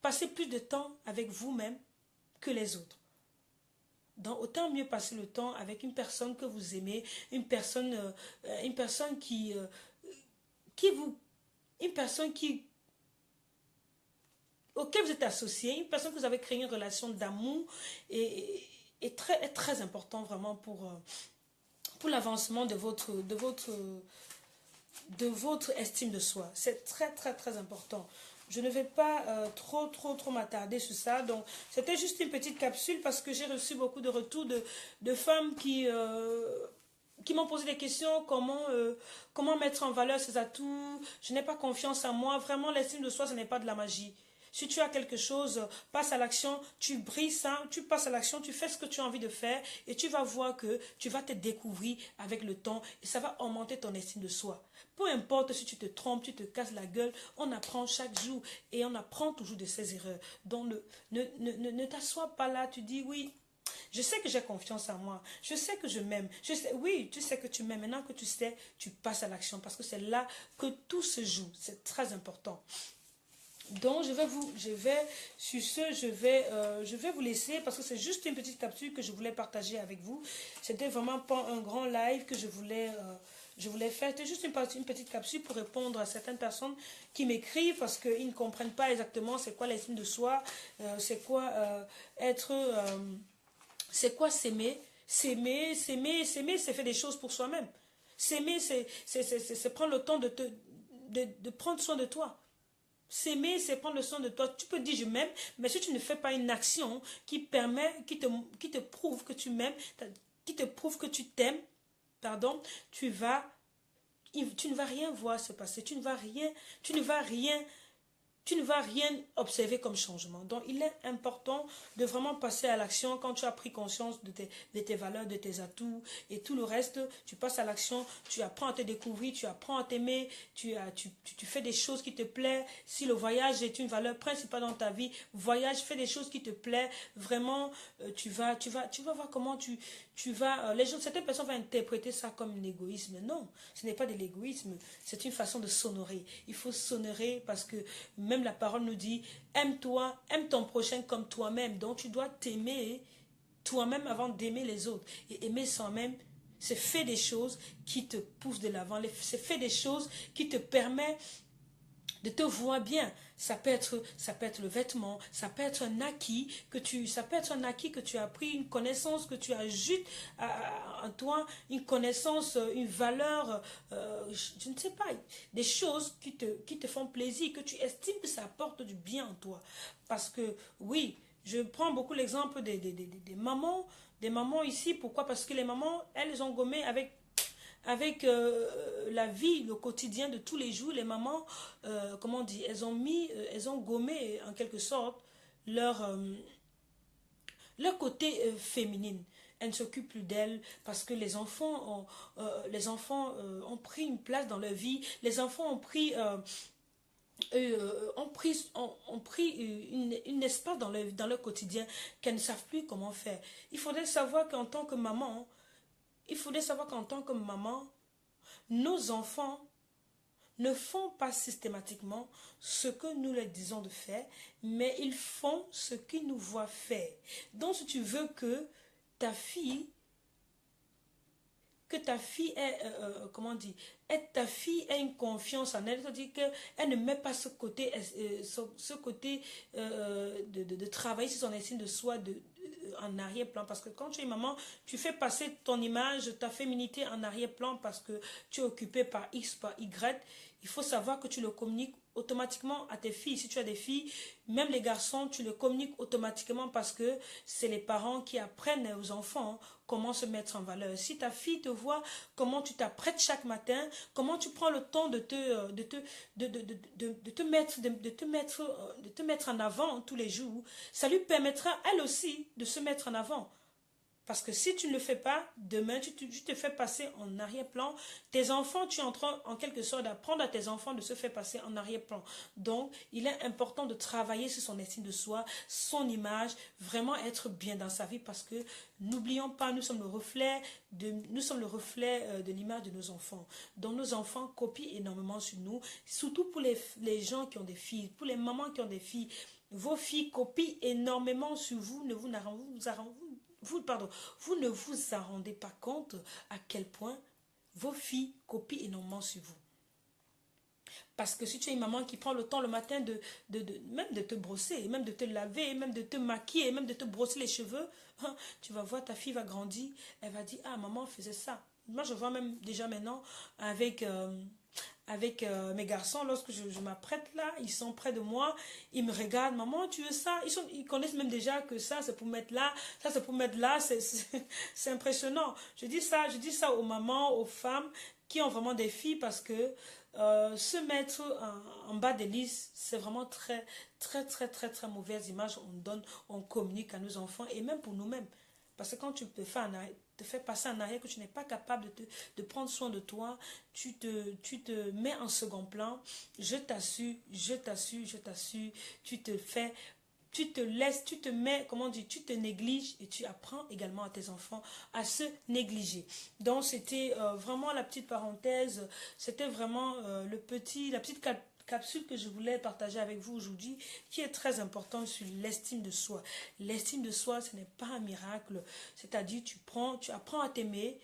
passez plus de temps avec vous-même que les autres. Donc, autant mieux passer le temps avec une personne que vous aimez, une personne qui vous, une personne qui, auquel vous êtes associé, une personne que vous avez créé une relation d'amour est très important vraiment pour l'avancement de votre estime de soi. C'est très important. Je ne vais pas trop m'attarder sur ça. Donc, c'était juste une petite capsule parce que j'ai reçu beaucoup de retours de femmes qui m'ont posé des questions, comment mettre en valeur ses atouts, je n'ai pas confiance en moi. Vraiment, l'estime de soi, ce n'est pas de la magie. Si tu as quelque chose, passe à l'action, tu brilles ça, tu passes à l'action, tu fais ce que tu as envie de faire et tu vas voir que tu vas te découvrir avec le temps et ça va augmenter ton estime de soi. Peu importe si tu te trompes, tu te casses la gueule, on apprend chaque jour et on apprend toujours de ses erreurs. Donc ne t'assois pas là, tu dis oui. Je sais que j'ai confiance en moi. Je sais que je m'aime. Oui, tu sais que tu m'aimes. Maintenant que tu sais, tu passes à l'action parce que c'est là que tout se joue. C'est très important. Donc, sur ce, je vais vous laisser parce que c'est juste une petite capsule que je voulais partager avec vous. C'était vraiment pas un grand live que je voulais faire. C'était juste une petite capsule pour répondre à certaines personnes qui m'écrivent parce qu'ils ne comprennent pas exactement c'est quoi l'estime de soi, c'est quoi c'est quoi s'aimer. S'aimer, c'est faire des choses pour soi-même. S'aimer, c'est prendre le temps de prendre soin de toi. S'aimer, c'est prendre le soin de toi. Tu peux dire je m'aime, mais si tu ne fais pas une action qui te prouve que tu m'aimes, qui te prouve que tu t'aimes, pardon, tu ne vas rien voir se passer. Tu ne vas rien observer comme changement. Donc, il est important de vraiment passer à l'action quand tu as pris conscience de tes valeurs, de tes atouts et tout le reste. Tu passes à l'action, tu apprends à te découvrir, tu apprends à t'aimer, tu fais des choses qui te plaisent. Si le voyage est une valeur principale dans ta vie, voyage, fais des choses qui te plaisent. Vraiment, tu vas voir comment certaines personnes vont interpréter ça comme un égoïsme. Non, ce n'est pas de l'égoïsme, c'est une façon de s'honorer. Il faut s'honorer parce que même la parole nous dit, aime-toi, aime ton prochain comme toi-même. Donc tu dois t'aimer toi-même avant d'aimer les autres. Et aimer soi-même, c'est faire des choses qui te poussent de l'avant. C'est faire des choses qui te permettent de te voir bien. Ça peut être le vêtement, ça peut être un acquis que tu as appris, une connaissance que tu ajoutes en toi, une connaissance, une valeur, je ne sais pas, des choses qui te font plaisir, que tu estimes que ça apporte du bien en toi. Parce que oui, je prends beaucoup l'exemple des mamans ici. Pourquoi? Parce que les mamans, elles ont gommé avec la vie, le quotidien de tous les jours. Les mamans, comment on dit, elles ont gommé en quelque sorte leur côté féminine. Elles ne s'occupent plus d'elles parce que les enfants ont pris une place dans leur vie. Les enfants ont pris une espace dans leur quotidien qu'elles ne savent plus comment faire. Il faudrait savoir qu'en tant que maman, nos enfants ne font pas systématiquement ce que nous leur disons de faire, mais ils font ce qu'ils nous voient faire. Donc, si tu veux que ta fille ait, ta fille ait une confiance en elle, c'est-à-dire qu'elle ne met pas ce côté de travailler sur son estime de soi en arrière-plan, parce que quand tu es maman, tu fais passer ton image, ta féminité en arrière-plan parce que tu es occupée par X, par Y. Il faut savoir que tu le communiques automatiquement à tes filles. Si tu as des filles, même les garçons, tu le communiques automatiquement parce que c'est les parents qui apprennent aux enfants comment se mettre en valeur. Si ta fille te voit comment tu t'apprêtes chaque matin, comment tu prends le temps de te mettre en avant tous les jours, ça lui permettra elle aussi de se mettre en avant. Parce que si tu ne le fais pas, demain, tu te fais passer en arrière-plan. Tes enfants, tu es en train, en quelque sorte, d'apprendre à tes enfants de se faire passer en arrière-plan. Donc, il est important de travailler sur son estime de soi, son image, vraiment être bien dans sa vie parce que, n'oublions pas, nous sommes le reflet de l'image de nos enfants. Donc, nos enfants copient énormément sur nous, surtout pour les gens qui ont des filles, pour les mamans qui ont des filles. Vos filles copient énormément sur vous, vous ne vous en rendez pas compte à quel point vos filles copient énormément sur vous. Parce que si tu es une maman qui prend le temps le matin même de te brosser, même de te laver, même de te maquiller, même de te brosser les cheveux, hein, tu vas voir ta fille va grandir, elle va dire, ah maman faisait ça. Moi je vois même déjà maintenant avec mes garçons, lorsque je m'apprête là, ils sont près de moi, ils me regardent, maman, tu veux ça? Ils connaissent même déjà que ça, c'est pour mettre là, ça, c'est pour mettre là, c'est impressionnant. Je dis ça aux mamans, aux femmes qui ont vraiment des filles parce que se mettre en bas des listes, c'est vraiment très, très, très, très, très mauvaise image on communique à nos enfants et même pour nous-mêmes. Parce que quand tu te fais passer en arrière, que tu n'es pas capable de prendre soin de toi, tu te mets en second plan, je t'assure, tu te laisses, tu te mets, comment dire, tu te négliges et tu apprends également à tes enfants à se négliger. Donc c'était vraiment la petite parenthèse, c'était vraiment la petite capsule que je voulais partager avec vous aujourd'hui, qui est très importante sur l'estime de soi. L'estime de soi, ce n'est pas un miracle, c'est-à-dire tu apprends à t'aimer,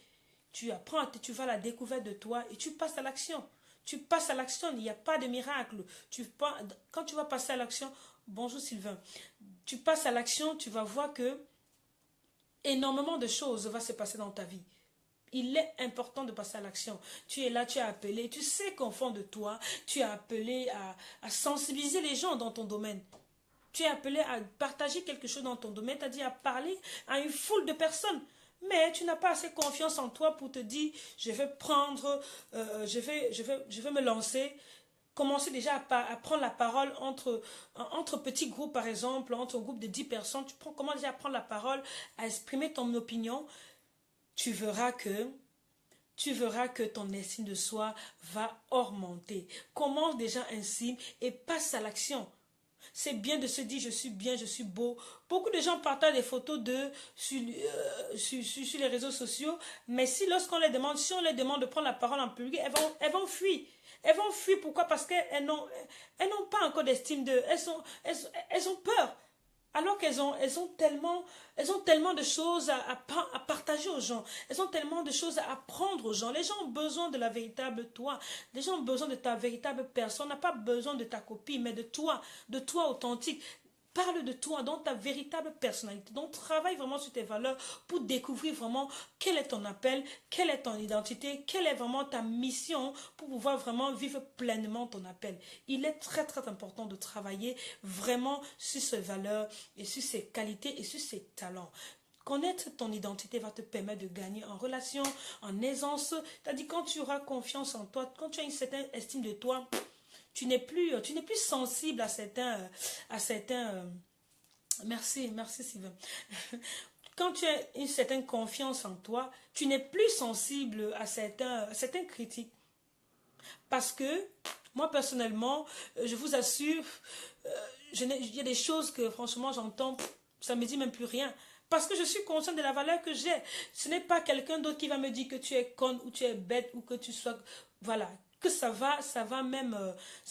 tu vas à la découverte de toi et tu passes à l'action. Tu passes à l'action, il n'y a pas de miracle. Quand tu vas passer à l'action, bonjour Sylvain, tu passes à l'action, tu vas voir que énormément de choses vont se passer dans ta vie. Il est important de passer à l'action. Tu es là, tu as appelé, tu sais qu'au fond de toi, tu es appelé à sensibiliser les gens dans ton domaine. Tu es appelé à partager quelque chose dans ton domaine, c'est-à-dire à parler à une foule de personnes. Mais tu n'as pas assez confiance en toi pour te dire, je vais me lancer. Commencer déjà à prendre la parole entre petits groupes, par exemple, entre un groupe de 10 personnes. Commences déjà à prendre la parole, à exprimer ton opinion. Tu verras que ton estime de soi va augmenter. Commence déjà ainsi et passe à l'action. C'est bien de se dire je suis bien, je suis beau. Beaucoup de gens partagent des photos sur les réseaux sociaux, mais si on les demande de prendre la parole en public, elles vont fuir. Elles vont fuir, pourquoi? Parce qu'elles n'ont pas encore d'estime d'eux. Elles ont peur. Alors elles ont tellement de choses à partager aux gens. Elles ont tellement de choses à apprendre aux gens. Les gens ont besoin de la véritable toi. Les gens ont besoin de ta véritable personne. On n'a pas besoin de ta copie, mais de toi authentique. Parle de toi, dans ta véritable personnalité. Donc, travaille vraiment sur tes valeurs pour découvrir vraiment quel est ton appel, quelle est ton identité, quelle est vraiment ta mission pour pouvoir vraiment vivre pleinement ton appel. Il est très, très important de travailler vraiment sur ces valeurs et sur ses qualités et sur ses talents. Connaître ton identité va te permettre de gagner en relation, en aisance. C'est-à-dire quand tu auras confiance en toi, quand tu as une certaine estime de toi, tu n'es plus sensible à certains merci Sylvain. Quand tu as une certaine confiance en toi, tu n'es plus sensible à certaines critiques. Parce que moi personnellement, je vous assure, il y a des choses que franchement j'entends, ça me dit même plus rien. Parce que je suis consciente de la valeur que j'ai. Ce n'est pas quelqu'un d'autre qui va me dire que tu es conne ou tu es bête ou que tu sois... Voilà. Que ça va même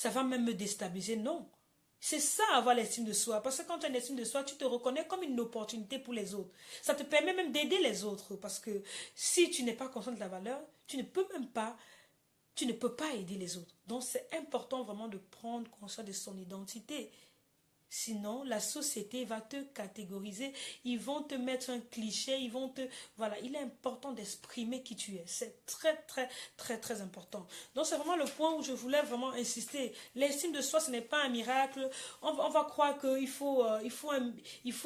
me déstabiliser. Non. C'est ça, avoir l'estime de soi. Parce que quand tu as une estime de soi, tu te reconnais comme une opportunité pour les autres. Ça te permet même d'aider les autres. Parce que si tu n'es pas conscient de la valeur, tu ne peux pas aider les autres. Donc c'est important vraiment de prendre conscience de son identité. Sinon, la société va te catégoriser, ils vont te mettre un cliché, Voilà, il est important d'exprimer qui tu es. C'est très, très, très, très important. Donc, c'est vraiment le point où je voulais vraiment insister. L'estime de soi, ce n'est pas un miracle. On va croire qu'il faut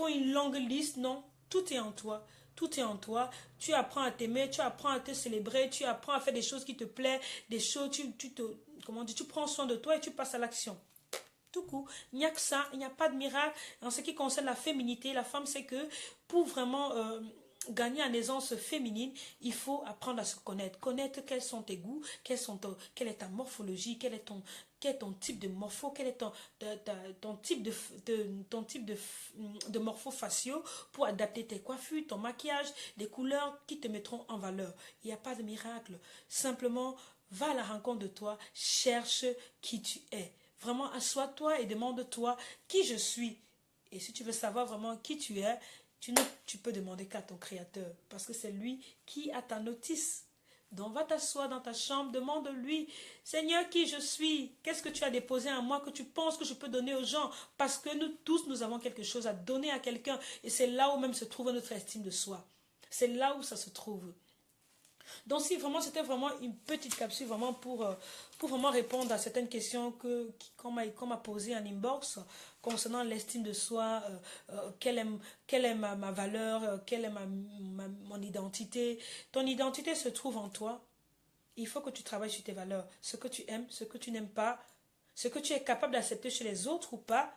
une longue liste. Non, tout est en toi. Tout est en toi. Tu apprends à t'aimer, tu apprends à te célébrer, tu apprends à faire des choses qui te plaisent, des choses, tu prends soin de toi et tu passes à l'action. Tout coup, il n'y a que ça, il n'y a pas de miracle. En ce qui concerne la féminité, la femme, c'est que pour vraiment gagner en aisance féminine, il faut apprendre à se connaître. Connaître quels sont tes goûts, quelle est ta morphologie, quel est ton type de morpho, quel est ton type de morpho-faciaux pour adapter tes coiffures, ton maquillage, des couleurs qui te mettront en valeur. Il n'y a pas de miracle. Simplement, va à la rencontre de toi, cherche qui tu es. Vraiment, assois-toi et demande-toi qui je suis. Et si tu veux savoir vraiment qui tu es, tu peux demander qu'à ton créateur, parce que c'est lui qui a ta notice. Donc va t'asseoir dans ta chambre, demande-lui, Seigneur, qui je suis? Qu'est-ce que tu as déposé en moi que tu penses que je peux donner aux gens? Parce que nous tous, nous avons quelque chose à donner à quelqu'un, et c'est là où même se trouve notre estime de soi. C'est là où ça se trouve. Donc si vraiment c'était vraiment une petite capsule vraiment pour vraiment répondre à certaines questions qu'on m'a posées en inbox concernant l'estime de soi, quelle est ma valeur, quelle est mon identité. Ton identité se trouve en toi. Il faut que tu travailles sur tes valeurs, ce que tu aimes, ce que tu n'aimes pas, ce que tu es capable d'accepter chez les autres ou pas.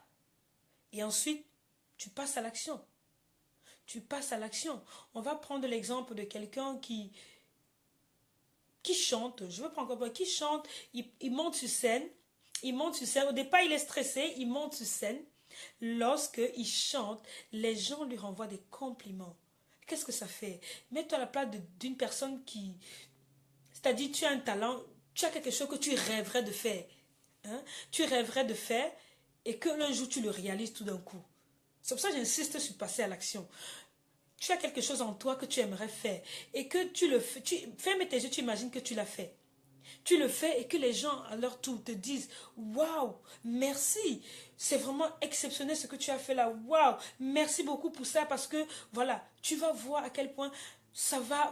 Et ensuite, tu passes à l'action. Tu passes à l'action. On va prendre l'exemple de quelqu'un qui chante, je veux prendre encore qui chante, il monte sur scène, au départ il est stressé, il monte sur scène, lorsque il chante, les gens lui renvoient des compliments. Qu'est-ce que ça fait? Mets-toi à la place d'une personne c'est-à-dire tu as un talent, tu as quelque chose que tu rêverais de faire, hein? Tu rêverais de faire et que l'un jour tu le réalises tout d'un coup. C'est pour ça que j'insiste sur passer à l'action. Tu as quelque chose en toi que tu aimerais faire et que tu le fais, ferme tes yeux, tu imagines que tu l'as fait. Tu le fais et que les gens à leur tour te disent waouh, merci, c'est vraiment exceptionnel ce que tu as fait là, waouh, merci beaucoup pour ça parce que voilà, tu vas voir à quel point ça va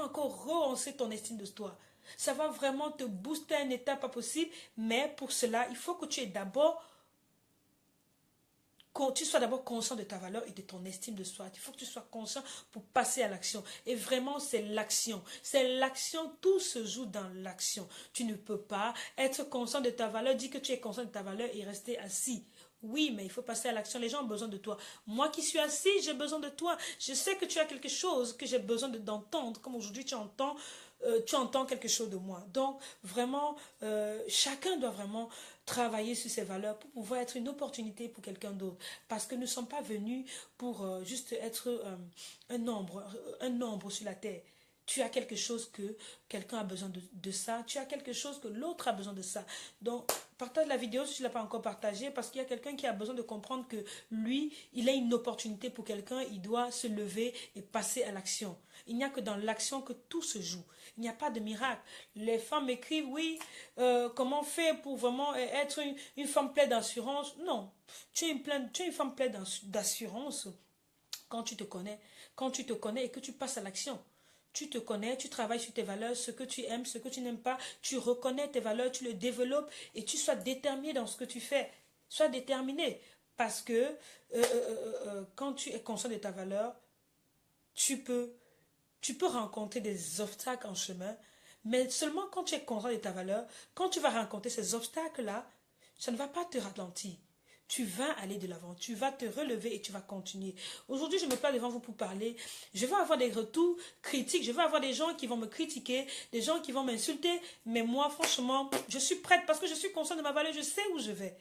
encore rehausser ton estime de toi. Ça va vraiment te booster à un état pas possible, mais pour cela, il faut que tu sois d'abord conscient de ta valeur et de ton estime de soi. Il faut que tu sois conscient pour passer à l'action. Et vraiment, c'est l'action. C'est l'action, tout se joue dans l'action. Tu ne peux pas être conscient de ta valeur, dire que tu es conscient de ta valeur et rester assis. Oui, mais il faut passer à l'action. Les gens ont besoin de toi. Moi qui suis assis, j'ai besoin de toi. Je sais que tu as quelque chose que j'ai besoin d'entendre. Comme aujourd'hui, tu entends quelque chose de moi. Donc, vraiment, chacun doit vraiment travailler sur ses valeurs pour pouvoir être une opportunité pour quelqu'un d'autre. Parce que nous ne sommes pas venus pour juste être un nombre sur la terre. Tu as quelque chose que quelqu'un a besoin de ça. Tu as quelque chose que l'autre a besoin de ça. Donc, partage la vidéo si tu ne l'as pas encore partagée parce qu'il y a quelqu'un qui a besoin de comprendre que lui, il a une opportunité pour quelqu'un. Il doit se lever et passer à l'action. Il n'y a que dans l'action que tout se joue. Il n'y a pas de miracle. Les femmes m'écrivent, oui, comment faire pour vraiment être une femme pleine d'assurance? Non, tu es une femme pleine d'assurance quand tu te connais. Quand tu te connais et que tu passes à l'action. Tu te connais, tu travailles sur tes valeurs, ce que tu aimes, ce que tu n'aimes pas. Tu reconnais tes valeurs, tu le développes et tu sois déterminé dans ce que tu fais. Sois déterminé parce que quand tu es conscient de ta valeur, tu peux rencontrer des obstacles en chemin, mais seulement quand tu es conscient de ta valeur, quand tu vas rencontrer ces obstacles-là, ça ne va pas te ralentir. Tu vas aller de l'avant, tu vas te relever et tu vas continuer. Aujourd'hui, je me place devant vous pour parler. Je vais avoir des retours critiques, je vais avoir des gens qui vont me critiquer, des gens qui vont m'insulter, mais moi, franchement, je suis prête parce que je suis consciente de ma valeur, je sais où je vais.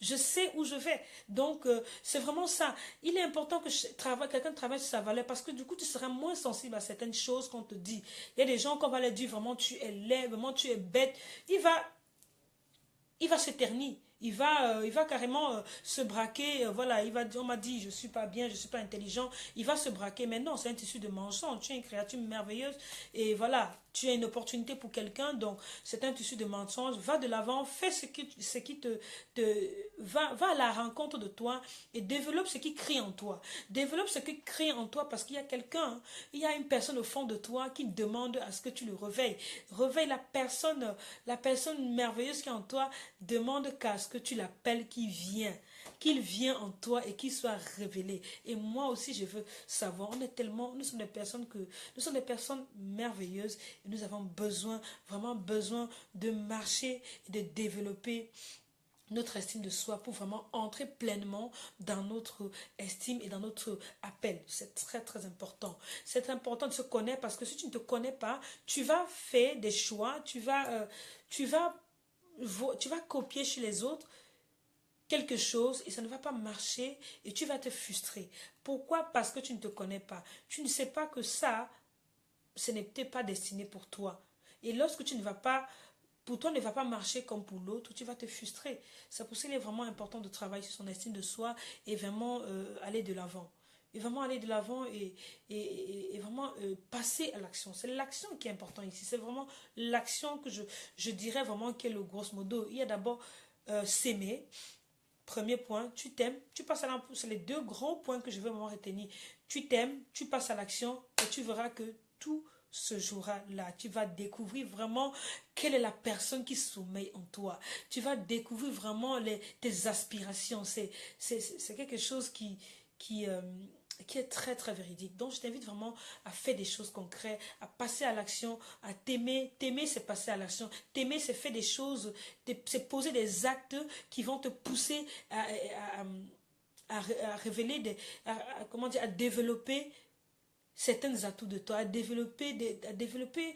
Je sais où je vais. Donc, c'est vraiment ça. Il est important que quelqu'un travaille sur sa valeur parce que du coup, tu seras moins sensible à certaines choses qu'on te dit. Il y a des gens qu'on va leur dire vraiment tu es laid, vraiment tu es bête. Il va se ternir. Il va carrément se braquer. Voilà, on m'a dit, je ne suis pas bien, je ne suis pas intelligent. Il va se braquer. Mais non, c'est un tissu de mensonge. Tu es une créature merveilleuse. Et voilà, tu as une opportunité pour quelqu'un. Donc, c'est un tissu de mensonge. Va de l'avant, fais ce qui va à la rencontre de toi et développe ce qui crie en toi. Développe ce qui crie en toi parce qu'il y a quelqu'un, il y a une personne au fond de toi qui demande à ce que tu le réveilles. Réveille la personne merveilleuse qui est en toi, demande qu'à ce que tu l'appelles, qu'il vient en toi et qu'il soit révélé. Et moi aussi, je veux savoir, nous sommes des personnes merveilleuses et nous avons vraiment besoin de marcher et de développer notre estime de soi pour vraiment entrer pleinement dans notre estime et dans notre appel. C'est très très important. C'est important de se connaître parce que si tu ne te connais pas, tu vas faire des choix, tu vas, tu vas copier chez les autres quelque chose et ça ne va pas marcher et tu vas te frustrer. Pourquoi? Parce que tu ne te connais pas. Tu ne sais pas que ça, ce n'était pas destiné pour toi. Et lorsque tu ne vas pas, pour toi ne va pas marcher comme pour l'autre, tu vas te frustrer. C'est pour ça qu'il est vraiment important de travailler sur son estime de soi et vraiment aller de l'avant. Et vraiment aller de l'avant et vraiment passer à l'action. C'est l'action qui est importante ici. C'est vraiment l'action que je dirais vraiment qui est le grosso modo. Il y a d'abord s'aimer. Premier point, tu t'aimes, tu passes à l'action. C'est les deux grands points que je veux vraiment retenir. Tu t'aimes, tu passes à l'action et tu verras que tout se jouera là. Tu vas découvrir vraiment quelle est la personne qui sommeille en toi. Tu vas découvrir vraiment tes aspirations. C'est quelque chose qui est très très véridique. Donc je t'invite vraiment à faire des choses concrètes, à passer à l'action, à t'aimer. T'aimer, c'est passer à l'action. T'aimer, c'est faire des choses, c'est poser des actes qui vont te pousser à révéler, comment dire, à développer certains atouts de toi, à développer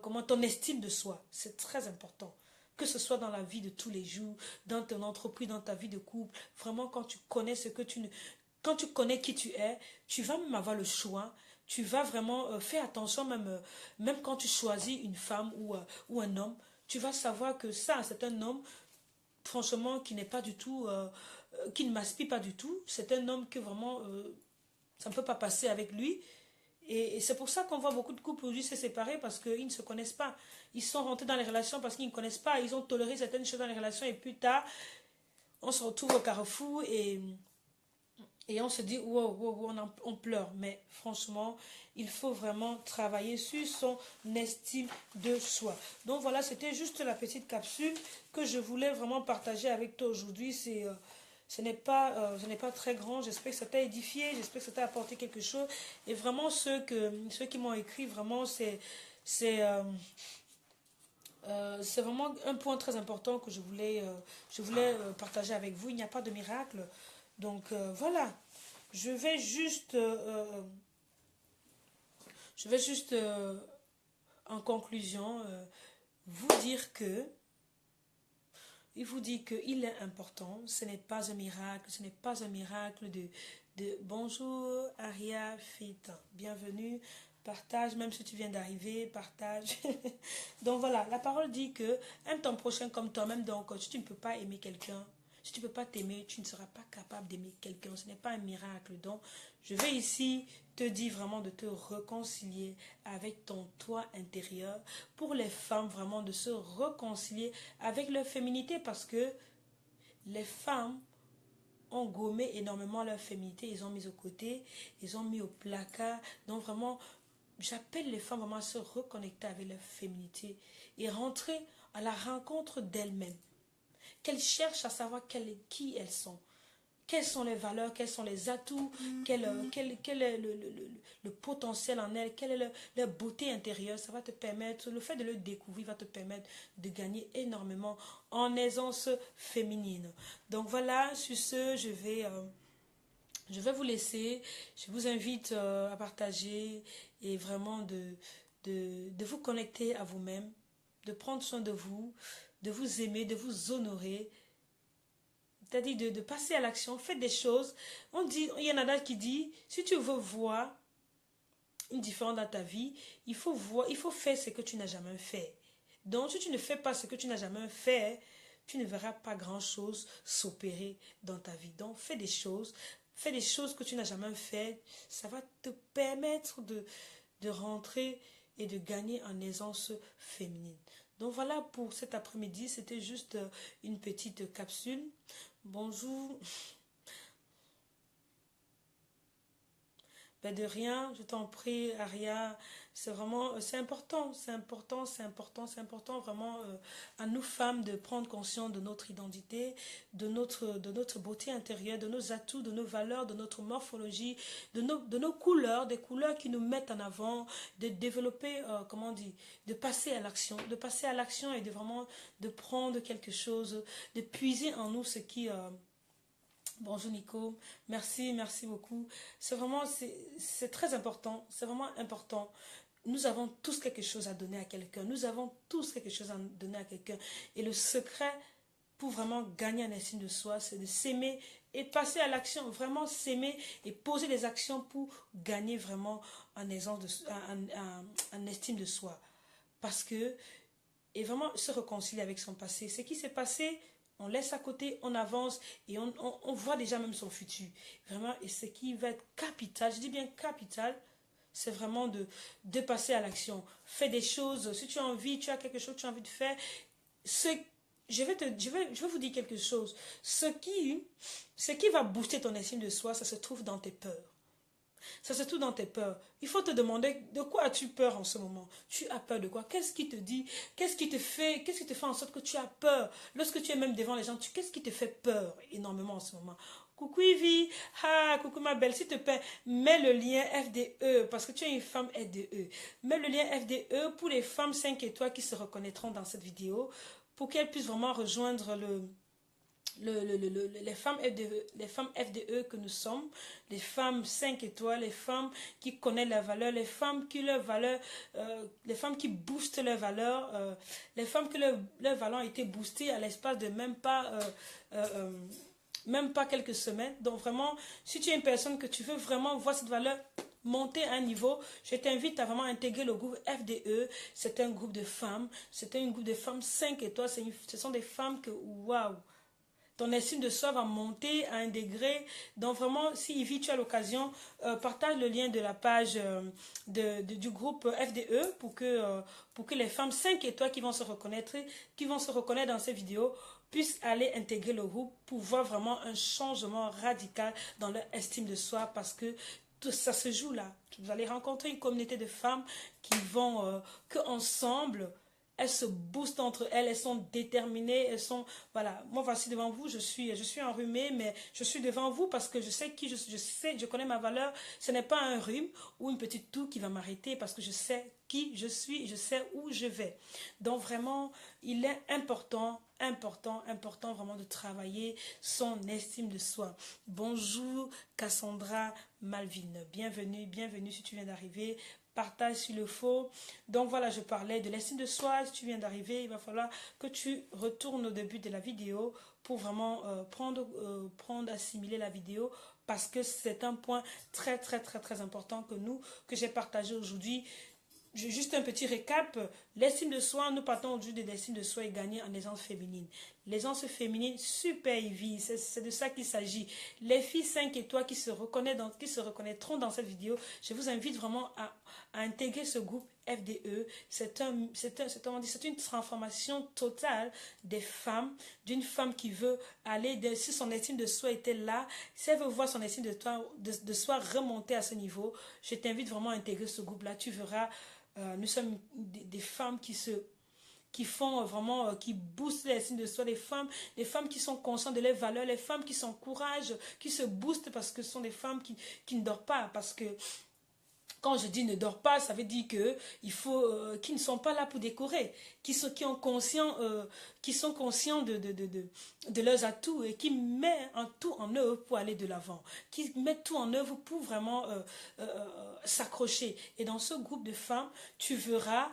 comment, ton estime de soi. C'est très important. Que ce soit dans la vie de tous les jours, dans ton entreprise, dans ta vie de couple, vraiment quand tu connais ce que tu ne... Quand tu connais qui tu es, tu vas même avoir le choix, tu vas vraiment faire attention même quand tu choisis une femme ou un homme, tu vas savoir que ça, c'est un homme, franchement, qui n'est pas du tout, qui ne m'aspire pas du tout, c'est un homme que vraiment, ça ne peut pas passer avec lui, et c'est pour ça qu'on voit beaucoup de couples aujourd'hui se séparer parce qu'ils ne se connaissent pas. Ils sont rentrés dans les relations parce qu'ils ne connaissent pas. Ils ont toléré certaines choses dans les relations et plus tard, on se retrouve au carrefour et on se dit, wow, wow, wow, on pleure. Mais franchement, il faut vraiment travailler sur son estime de soi. Donc voilà, c'était juste la petite capsule que je voulais vraiment partager avec toi aujourd'hui. Ce n'est pas très grand. J'espère que ça t'a édifié. J'espère que ça t'a apporté quelque chose. Et vraiment, ceux qui m'ont écrit, vraiment, c'est vraiment un point très important que je voulais partager avec vous. Il n'y a pas de miracle. Donc voilà, je vais juste, en conclusion vous dire que il vous dit qu'il est important, ce n'est pas un miracle, ce n'est pas un miracle de bonjour Aria Fit, bienvenue, partage, même si tu viens d'arriver, partage. Donc voilà, la parole dit que aime ton prochain comme toi-même, donc si tu ne peux pas aimer quelqu'un, si tu ne peux pas t'aimer, tu ne seras pas capable d'aimer quelqu'un, ce n'est pas un miracle. Donc je vais ici te dire vraiment de te réconcilier avec ton toi intérieur. Pour les femmes, vraiment de se réconcilier avec leur féminité parce que les femmes ont gommé énormément leur féminité, ils ont mis au côté, ils ont mis au placard. Donc vraiment, j'appelle les femmes vraiment à se reconnecter avec leur féminité et rentrer à la rencontre d'elles-mêmes. Qu'elles cherchent à savoir qui elles sont. Quelles sont les valeurs, quels sont les atouts, quel est le potentiel en elles, quelle est leur beauté intérieure. Ça va te permettre, le fait de le découvrir va te permettre de gagner énormément en aisance féminine. Donc voilà, sur ce, je vais vous laisser. Je vous invite à partager et vraiment de vous connecter à vous-même, de prendre soin de vous aimer, de vous honorer. C'est-à-dire de passer à l'action, faites des choses. On dit, il y en a d'autres qui dit, si tu veux voir une différence dans ta vie, il faut faire ce que tu n'as jamais fait. Donc, si tu ne fais pas ce que tu n'as jamais fait, tu ne verras pas grand-chose s'opérer dans ta vie. Donc, fais des choses que tu n'as jamais fait. Ça va te permettre de rentrer et de gagner en aisance féminine. Donc voilà pour cet après-midi, c'était juste une petite capsule. Bonjour. Ben de rien, je t'en prie, Aria. C'est vraiment, c'est important, c'est important, c'est important, c'est important vraiment à nous femmes de prendre conscience de notre identité, de notre beauté intérieure, de nos atouts, de nos valeurs, de notre morphologie, de nos couleurs, des couleurs qui nous mettent en avant, de développer, comment on dit, de passer à l'action et de vraiment de prendre quelque chose, de puiser en nous ce qui... bonjour Nico, merci, merci beaucoup. C'est vraiment, c'est très important, c'est vraiment important. Nous avons tous quelque chose à donner à quelqu'un. Nous avons tous quelque chose à donner à quelqu'un. Et le secret pour vraiment gagner un estime de soi, c'est de s'aimer et passer à l'action. Vraiment s'aimer et poser des actions pour gagner vraiment un estime de soi. Parce que, et vraiment se réconcilier avec son passé. Ce qui s'est passé, on laisse à côté, on avance et on voit déjà même son futur. Vraiment, et ce qui va être capital, je dis bien capital, c'est vraiment de passer à l'action. Fais des choses. Si tu as envie, tu as quelque chose que tu as envie de faire. Je vais vous dire quelque chose. Ce qui va booster ton estime de soi, ça se trouve dans tes peurs. Ça se trouve dans tes peurs. Il faut te demander de quoi as-tu peur en ce moment. Tu as peur de quoi? Qu'est-ce qui te dit? Qu'est-ce qui te fait en sorte que tu as peur? Lorsque tu es même devant les gens, qu'est-ce qui te fait peur énormément en ce moment? Coucou Ivy, coucou ma belle, s'il te plaît, mets le lien FDE, parce que tu es une femme FDE. Mets le lien FDE pour les femmes 5 étoiles qui se reconnaîtront dans cette vidéo, pour qu'elles puissent vraiment rejoindre les femmes FDE que nous sommes, les femmes 5 étoiles, les femmes qui connaissent leurs valeurs, les femmes qui les femmes qui boostent leurs valeurs, les femmes que leurs valeurs ont été boostées à l'espace de même pas quelques semaines. Donc vraiment, si tu es une personne que tu veux vraiment voir cette valeur monter à un niveau, je t'invite à vraiment intégrer le groupe FDE. C'est un groupe de femmes, c'est un groupe de femmes 5 étoiles, ce sont des femmes que, waouh, ton estime de soi va monter à un degré. Donc vraiment, si Ivy, tu as l'occasion, partage le lien de la page du groupe FDE pour que les femmes 5 étoiles qui vont se reconnaître dans ces vidéos puissent aller intégrer le groupe pour voir vraiment un changement radical dans leur estime de soi, parce que tout ça se joue là. Vous allez rencontrer une communauté de femmes qui vont, ensemble, elles se boostent entre elles, elles sont déterminées, elles sont, voilà, moi voici devant vous, je suis enrhumée, mais je suis devant vous parce que je sais je connais ma valeur. Ce n'est pas un rhume ou une petite toux qui va m'arrêter, parce que je sais qui je suis, je sais où je vais. Donc vraiment, il est important vraiment de travailler son estime de soi. Bonjour Cassandra Malvine, bienvenue si tu viens d'arriver. Partage s'il le faut. Donc voilà, je parlais de l'estime de soi. Si tu viens d'arriver, il va falloir que tu retournes au début de la vidéo pour vraiment assimiler la vidéo, parce que c'est un point très important que j'ai partagé aujourd'hui. Juste un petit récap, l'estime de soi, nous partons aujourd'hui de l'estime de soi et gagner en aisance féminine. L'aisance féminine, super Ivy, c'est de ça qu'il s'agit. Les filles 5 étoiles qui se reconnaîtront dans cette vidéo, je vous invite vraiment à intégrer ce groupe FDE. C'est une transformation totale des femmes, d'une femme qui veut aller, si son estime de soi était là, si elle veut voir son estime de soi remonter à ce niveau, je t'invite vraiment à intégrer ce groupe-là. Tu verras, nous sommes des femmes qui font vraiment, qui boostent l'estime de soi, des femmes qui sont conscientes de leurs valeurs, les femmes qui s'encouragent, qui se boostent, parce que ce sont des femmes qui ne dorment pas, parce que quand je dis ne dors pas, ça veut dire que qu'ils ne sont pas là pour décorer, qui sont conscients de leurs atouts et qui mettent tout en œuvre pour aller de l'avant, qui mettent tout en œuvre pour vraiment s'accrocher. Et dans ce groupe de femmes, tu verras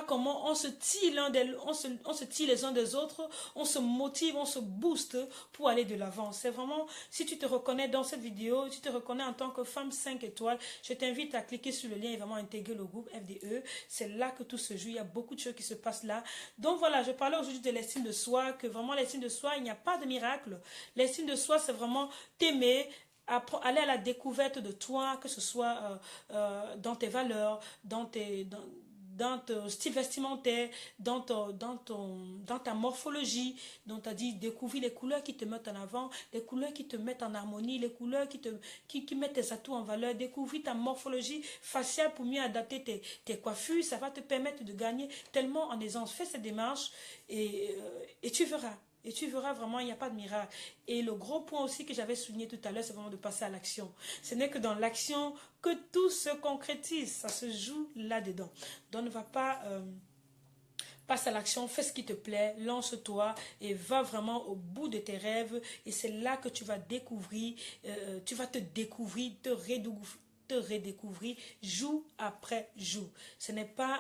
comment on se tire on se tire les uns des autres, on se motive, on se booste pour aller de l'avant. C'est vraiment, si tu te reconnais dans cette vidéo, tu te reconnais en tant que femme 5 étoiles, je t'invite à cliquer sur le lien et vraiment intégrer le groupe FDE. C'est là que tout se joue, il y a beaucoup de choses qui se passent là. Donc voilà, je parlais aujourd'hui de l'estime de soi, que vraiment l'estime de soi, il n'y a pas de miracle. L'estime de soi, c'est vraiment t'aimer, aller à la découverte de toi, que ce soit dans tes valeurs, dans ton style vestimentaire, dans ta morphologie. Donc, tu as dit découvrir les couleurs qui te mettent en avant, les couleurs qui te mettent en harmonie, les couleurs qui mettent tes atouts en valeur. Découvrir ta morphologie faciale pour mieux adapter tes coiffures. Ça va te permettre de gagner tellement en aisance. Fais cette démarche et tu verras. Et tu verras vraiment, il n'y a pas de miracle. Et le gros point aussi que j'avais souligné tout à l'heure, c'est vraiment de passer à l'action. Ce n'est que dans l'action que tout se concrétise. Ça se joue là-dedans. Donc ne va pas... passe à l'action, fais ce qui te plaît, lance-toi et va vraiment au bout de tes rêves. Et c'est là que tu vas découvrir, tu vas te découvrir, te redécouvrir jour après jour. Ce n'est pas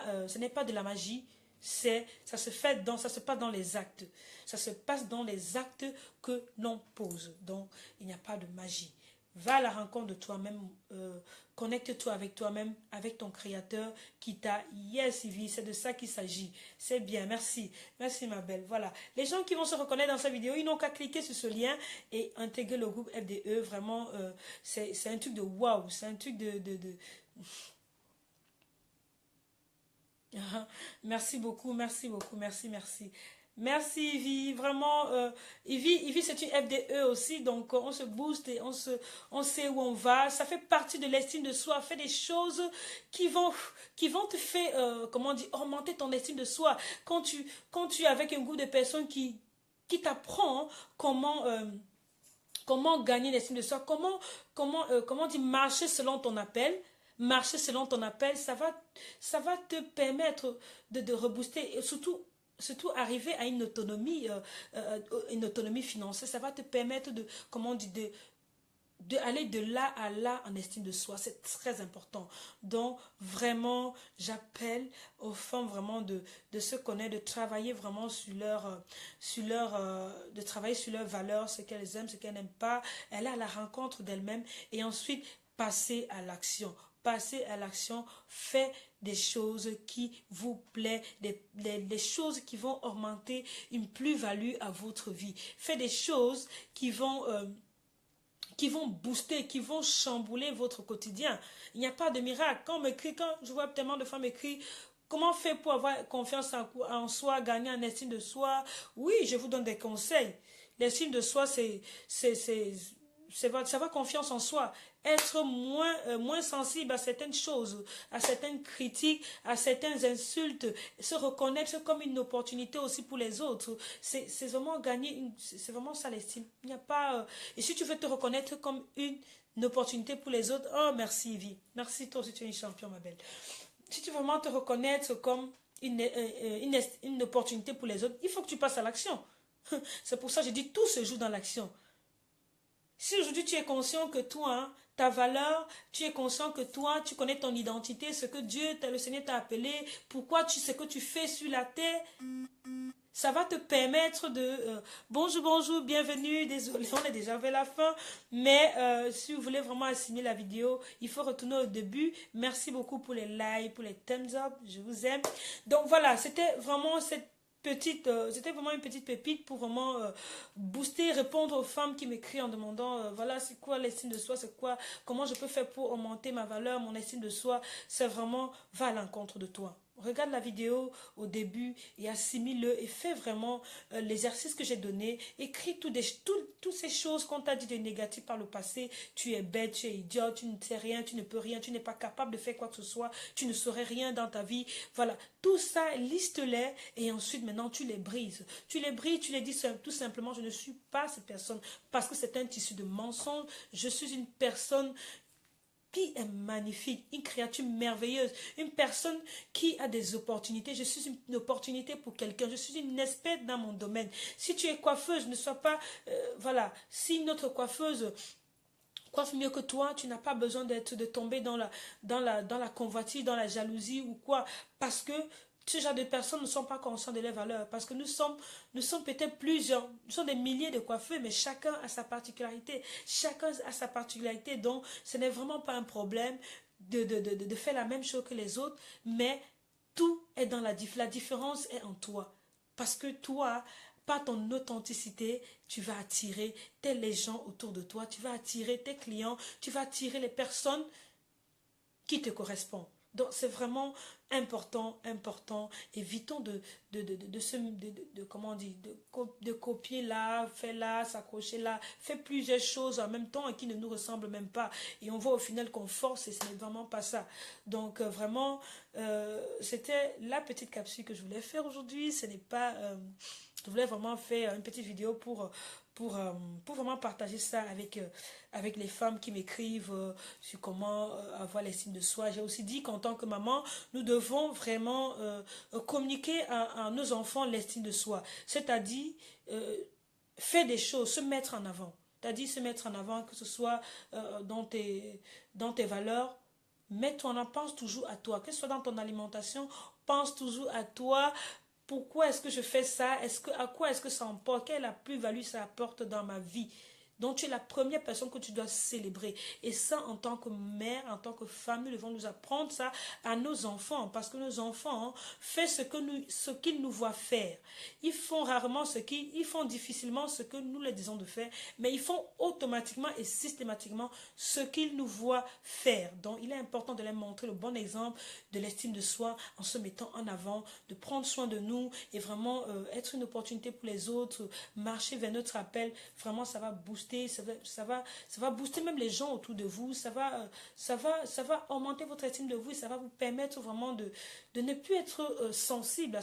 de la magie. Ça se passe dans les actes. Ça se passe dans les actes que l'on pose. Donc, il n'y a pas de magie. Va à la rencontre de toi-même, connecte-toi avec toi-même, avec ton créateur qui t'a, yes, Ivy, c'est de ça qu'il s'agit. C'est bien, merci. Merci ma belle, voilà. Les gens qui vont se reconnaître dans cette vidéo, ils n'ont qu'à cliquer sur ce lien et intégrer le groupe FDE. Vraiment, c'est un truc de waouh, c'est un truc de... Merci beaucoup, merci beaucoup, merci. Merci Ivy, vraiment, Ivy c'est une FDE aussi, donc on se booste et on sait où on va, ça fait partie de l'estime de soi, fais des choses qui vont te faire, comment dire, augmenter ton estime de soi, quand tu es avec un groupe de personnes qui t'apprend comment gagner l'estime de soi, comment dire, marcher selon ton appel. Marcher selon ton appel, ça va te permettre de rebooster et surtout arriver à une autonomie financière. Ça va te permettre d'aller de là à là en estime de soi. C'est très important. Donc, vraiment, j'appelle aux femmes vraiment de se connaître, de travailler vraiment de travailler sur leurs valeurs, ce qu'elles aiment, ce qu'elles n'aiment pas, aller à la rencontre d'elles-mêmes et ensuite passer à l'action. Passez à l'action, faites des choses qui vous plaisent, des choses qui vont augmenter une plus-value à votre vie. Faites des choses qui vont booster, qui vont chambouler votre quotidien. Il n'y a pas de miracle. Quand je vois tellement de femmes écrire, comment faire pour avoir confiance en soi, gagner en estime de soi? Oui, je vous donne des conseils. L'estime de soi, c'est avoir confiance en soi, être moins sensible à certaines choses, à certaines critiques, à certaines insultes, se reconnaître comme une opportunité aussi pour les autres. C'est vraiment gagner, c'est vraiment ça l'estime. Il n'y a pas... et si tu veux te reconnaître comme une opportunité pour les autres, oh merci Ivy, merci toi aussi tu es une championne ma belle. Si tu veux vraiment te reconnaître comme une opportunité pour les autres, il faut que tu passes à l'action. C'est pour ça que je dis tout se joue dans l'action. Si aujourd'hui tu es conscient que toi, ta valeur, tu es conscient que toi, tu connais ton identité, ce que le Seigneur t'a appelé, ce que tu fais sur la terre, ça va te permettre de... bonjour, bienvenue, désolé, on est déjà vers la fin, mais si vous voulez vraiment assimiler la vidéo, il faut retourner au début. Merci beaucoup pour les likes, pour les thumbs up, je vous aime. Donc voilà, c'était vraiment c'était vraiment une petite pépite pour vraiment booster, répondre aux femmes qui m'écrivent en demandant voilà c'est quoi l'estime de soi, comment je peux faire pour augmenter ma valeur, mon estime de soi. C'est vraiment, va à l'encontre de toi. Regarde la vidéo au début et assimile-le et fais vraiment l'exercice que j'ai donné. Écris toutes ces choses qu'on t'a dit de négatif par le passé. Tu es bête, tu es idiote, tu ne sais rien, tu ne peux rien, tu n'es pas capable de faire quoi que ce soit, tu ne saurais rien dans ta vie. Voilà, tout ça, liste-les et ensuite maintenant tu les brises. Tu les dis tout simplement, je ne suis pas cette personne parce que c'est un tissu de mensonges. Je suis une personne qui est magnifique, une créature merveilleuse, une personne qui a des opportunités. Je suis une opportunité pour quelqu'un, je suis une experte dans mon domaine. Si tu es coiffeuse, ne sois pas... voilà, si notre coiffeuse coiffe mieux que toi, tu n'as pas besoin de tomber dans la convoitise, dans la jalousie ou quoi, parce que ce genre de personnes ne sont pas conscients de leurs valeurs, parce que nous sommes peut-être plusieurs, nous sommes des milliers de coiffeurs, mais chacun a sa particularité, donc ce n'est vraiment pas un problème de faire la même chose que les autres, mais tout est dans la différence est en toi, parce que toi, par ton authenticité, tu vas attirer les gens autour de toi, tu vas attirer tes clients, tu vas attirer les personnes qui te correspondent. Donc, c'est vraiment important, important. Évitons comment on dit, de copier là, faire là, s'accrocher là, faire plusieurs choses en même temps et qui ne nous ressemblent même pas. Et on voit au final qu'on force et ce n'est vraiment pas ça. Donc, vraiment, c'était la petite capsule que je voulais faire aujourd'hui. Ce n'est pas... je voulais vraiment faire une petite vidéo pour vraiment partager ça avec les femmes qui m'écrivent sur comment avoir l'estime de soi. J'ai aussi dit qu'en tant que maman, nous devons vraiment communiquer à nos enfants l'estime de soi. C'est-à-dire faire des choses, se mettre en avant. C'est-à-dire se mettre en avant, que ce soit dans tes valeurs. Mets-toi en pense toujours à toi. Que ce soit dans ton alimentation, pense toujours à toi. Pourquoi est-ce que je fais ça? À quoi est-ce que ça emporte? Quelle est la plus-value ça apporte dans ma vie? Donc tu es la première personne que tu dois célébrer. Et ça, en tant que mère, en tant que femme, nous devons nous apprendre ça à nos enfants. Parce que nos enfants font ce qu'ils nous voient faire. Ils font rarement ils font difficilement ce que nous leur disons de faire. Mais ils font automatiquement et systématiquement ce qu'ils nous voient faire. Donc il est important de leur montrer le bon exemple de l'estime de soi en se mettant en avant, de prendre soin de nous et vraiment être une opportunité pour les autres, marcher vers notre appel. Vraiment, ça va booster. Ça va booster même les gens autour de vous, ça va augmenter votre estime de vous et ça va vous permettre vraiment de ne plus être sensible à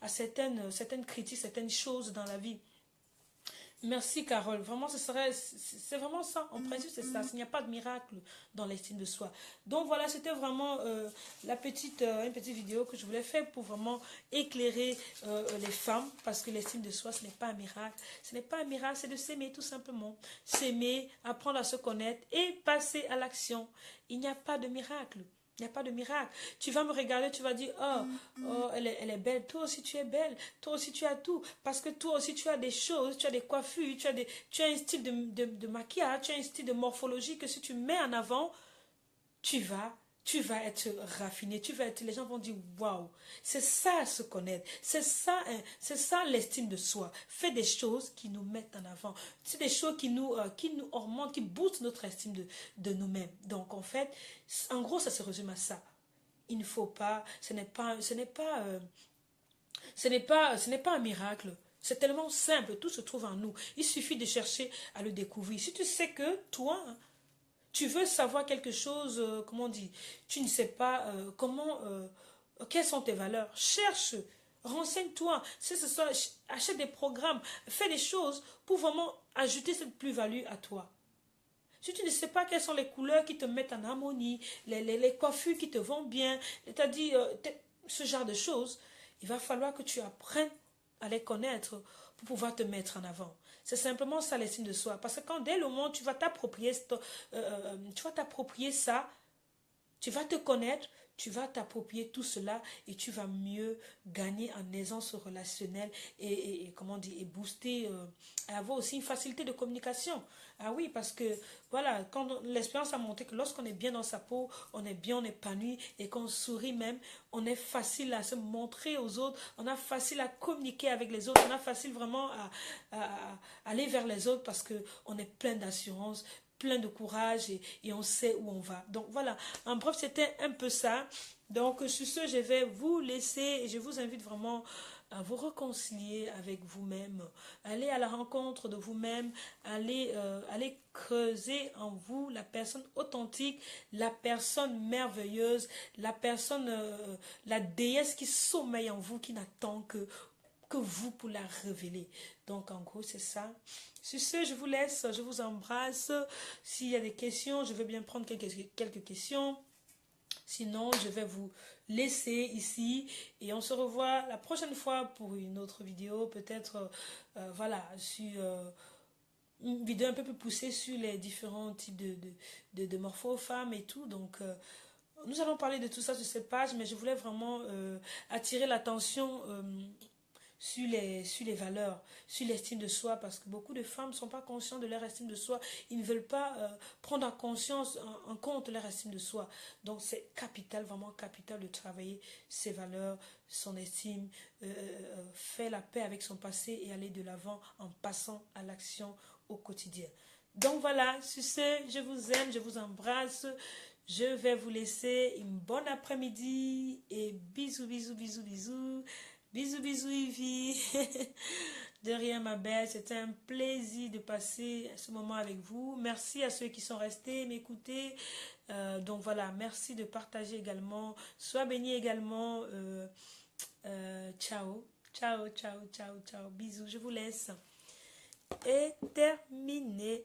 certaines critiques, certaines choses dans la vie. Merci Carole, vraiment c'est vraiment ça, en principe c'est ça, il n'y a pas de miracle dans l'estime de soi. Donc voilà, c'était vraiment une petite vidéo que je voulais faire pour vraiment éclairer les femmes, parce que l'estime de soi ce n'est pas un miracle, c'est de s'aimer tout simplement, s'aimer, apprendre à se connaître et passer à l'action. Il n'y a pas de miracle. Il n'y a pas de miracle. Tu vas me regarder, tu vas dire, oh elle est belle. Toi aussi, tu es belle. Toi aussi, tu as tout. Parce que toi aussi, tu as des choses, tu as des coiffures, tu as un style de maquillage, tu as un style de morphologie que si tu mets en avant, tu vas être raffiné, les gens vont dire waouh, c'est ça se connaître, c'est ça l'estime de soi. Fais des choses qui nous mettent en avant, c'est des choses qui nous augmentent, qui boostent notre estime de nous-mêmes. Donc en fait, en gros, ça se résume à ça. Il ne faut pas, ce n'est pas un miracle. C'est tellement simple, tout se trouve en nous. Il suffit de chercher à le découvrir. Si tu sais que toi, tu veux savoir quelque chose, comment on dit, tu ne sais pas quelles sont tes valeurs, cherche, renseigne-toi, si ce soit, achète des programmes, fais des choses pour vraiment ajouter cette plus-value à toi. Si tu ne sais pas quelles sont les couleurs qui te mettent en harmonie, les coiffures qui te vont bien, c'est-à-dire ce genre de choses, il va falloir que tu apprennes à les connaître pour pouvoir te mettre en avant. C'est simplement ça l'estime de soi. Parce que quand dès le moment tu vas t'approprier ça, tu vas te connaître, tu vas t'approprier tout cela et tu vas mieux gagner en aisance relationnelle et comment dire, et booster, avoir aussi une facilité de communication. Ah oui, parce que voilà, quand l'expérience a montré que lorsqu'on est bien dans sa peau, on est bien, on est épanoui et qu'on sourit même, on est facile à se montrer aux autres, on a facile à communiquer avec les autres, on a facile vraiment à aller vers les autres parce qu'on est plein d'assurance, plein de courage et on sait où on va. Donc voilà, en bref, c'était un peu ça. Donc sur ce, je vais vous laisser et je vous invite vraiment à vous réconcilier avec vous-même, aller à la rencontre de vous-même, aller creuser en vous la personne authentique, la personne merveilleuse, la personne, la déesse qui sommeille en vous, qui n'attend que vous pour la révéler. Donc en gros c'est ça. Sur ce, je vous laisse, je vous embrasse. S'il y a des questions, je veux bien prendre quelques questions. Sinon, je vais vous laisser ici et on se revoit la prochaine fois pour une autre vidéo, peut-être voilà, sur une vidéo un peu plus poussée sur les différents types de morpho-femmes et tout. Donc nous allons parler de tout ça sur cette page, mais je voulais vraiment attirer l'attention sur les valeurs, sur l'estime de soi, parce que beaucoup de femmes ne sont pas conscientes de leur estime de soi. Ils ne veulent pas prendre en compte leur estime de soi. Donc c'est capital, vraiment capital de travailler ses valeurs, son estime, faire la paix avec son passé et aller de l'avant en passant à l'action au quotidien. Donc voilà, sur ce, je vous aime, je vous embrasse. Je vais vous laisser une bonne après-midi et bisous, bisous, bisous, bisous. Bisous, bisous, Ivy. De rien, ma belle. C'était un plaisir de passer ce moment avec vous. Merci à ceux qui sont restés m'écouter. Donc voilà, merci de partager également. Sois béni également. Ciao. Ciao, ciao, ciao, ciao. Bisous, je vous laisse. Et terminé.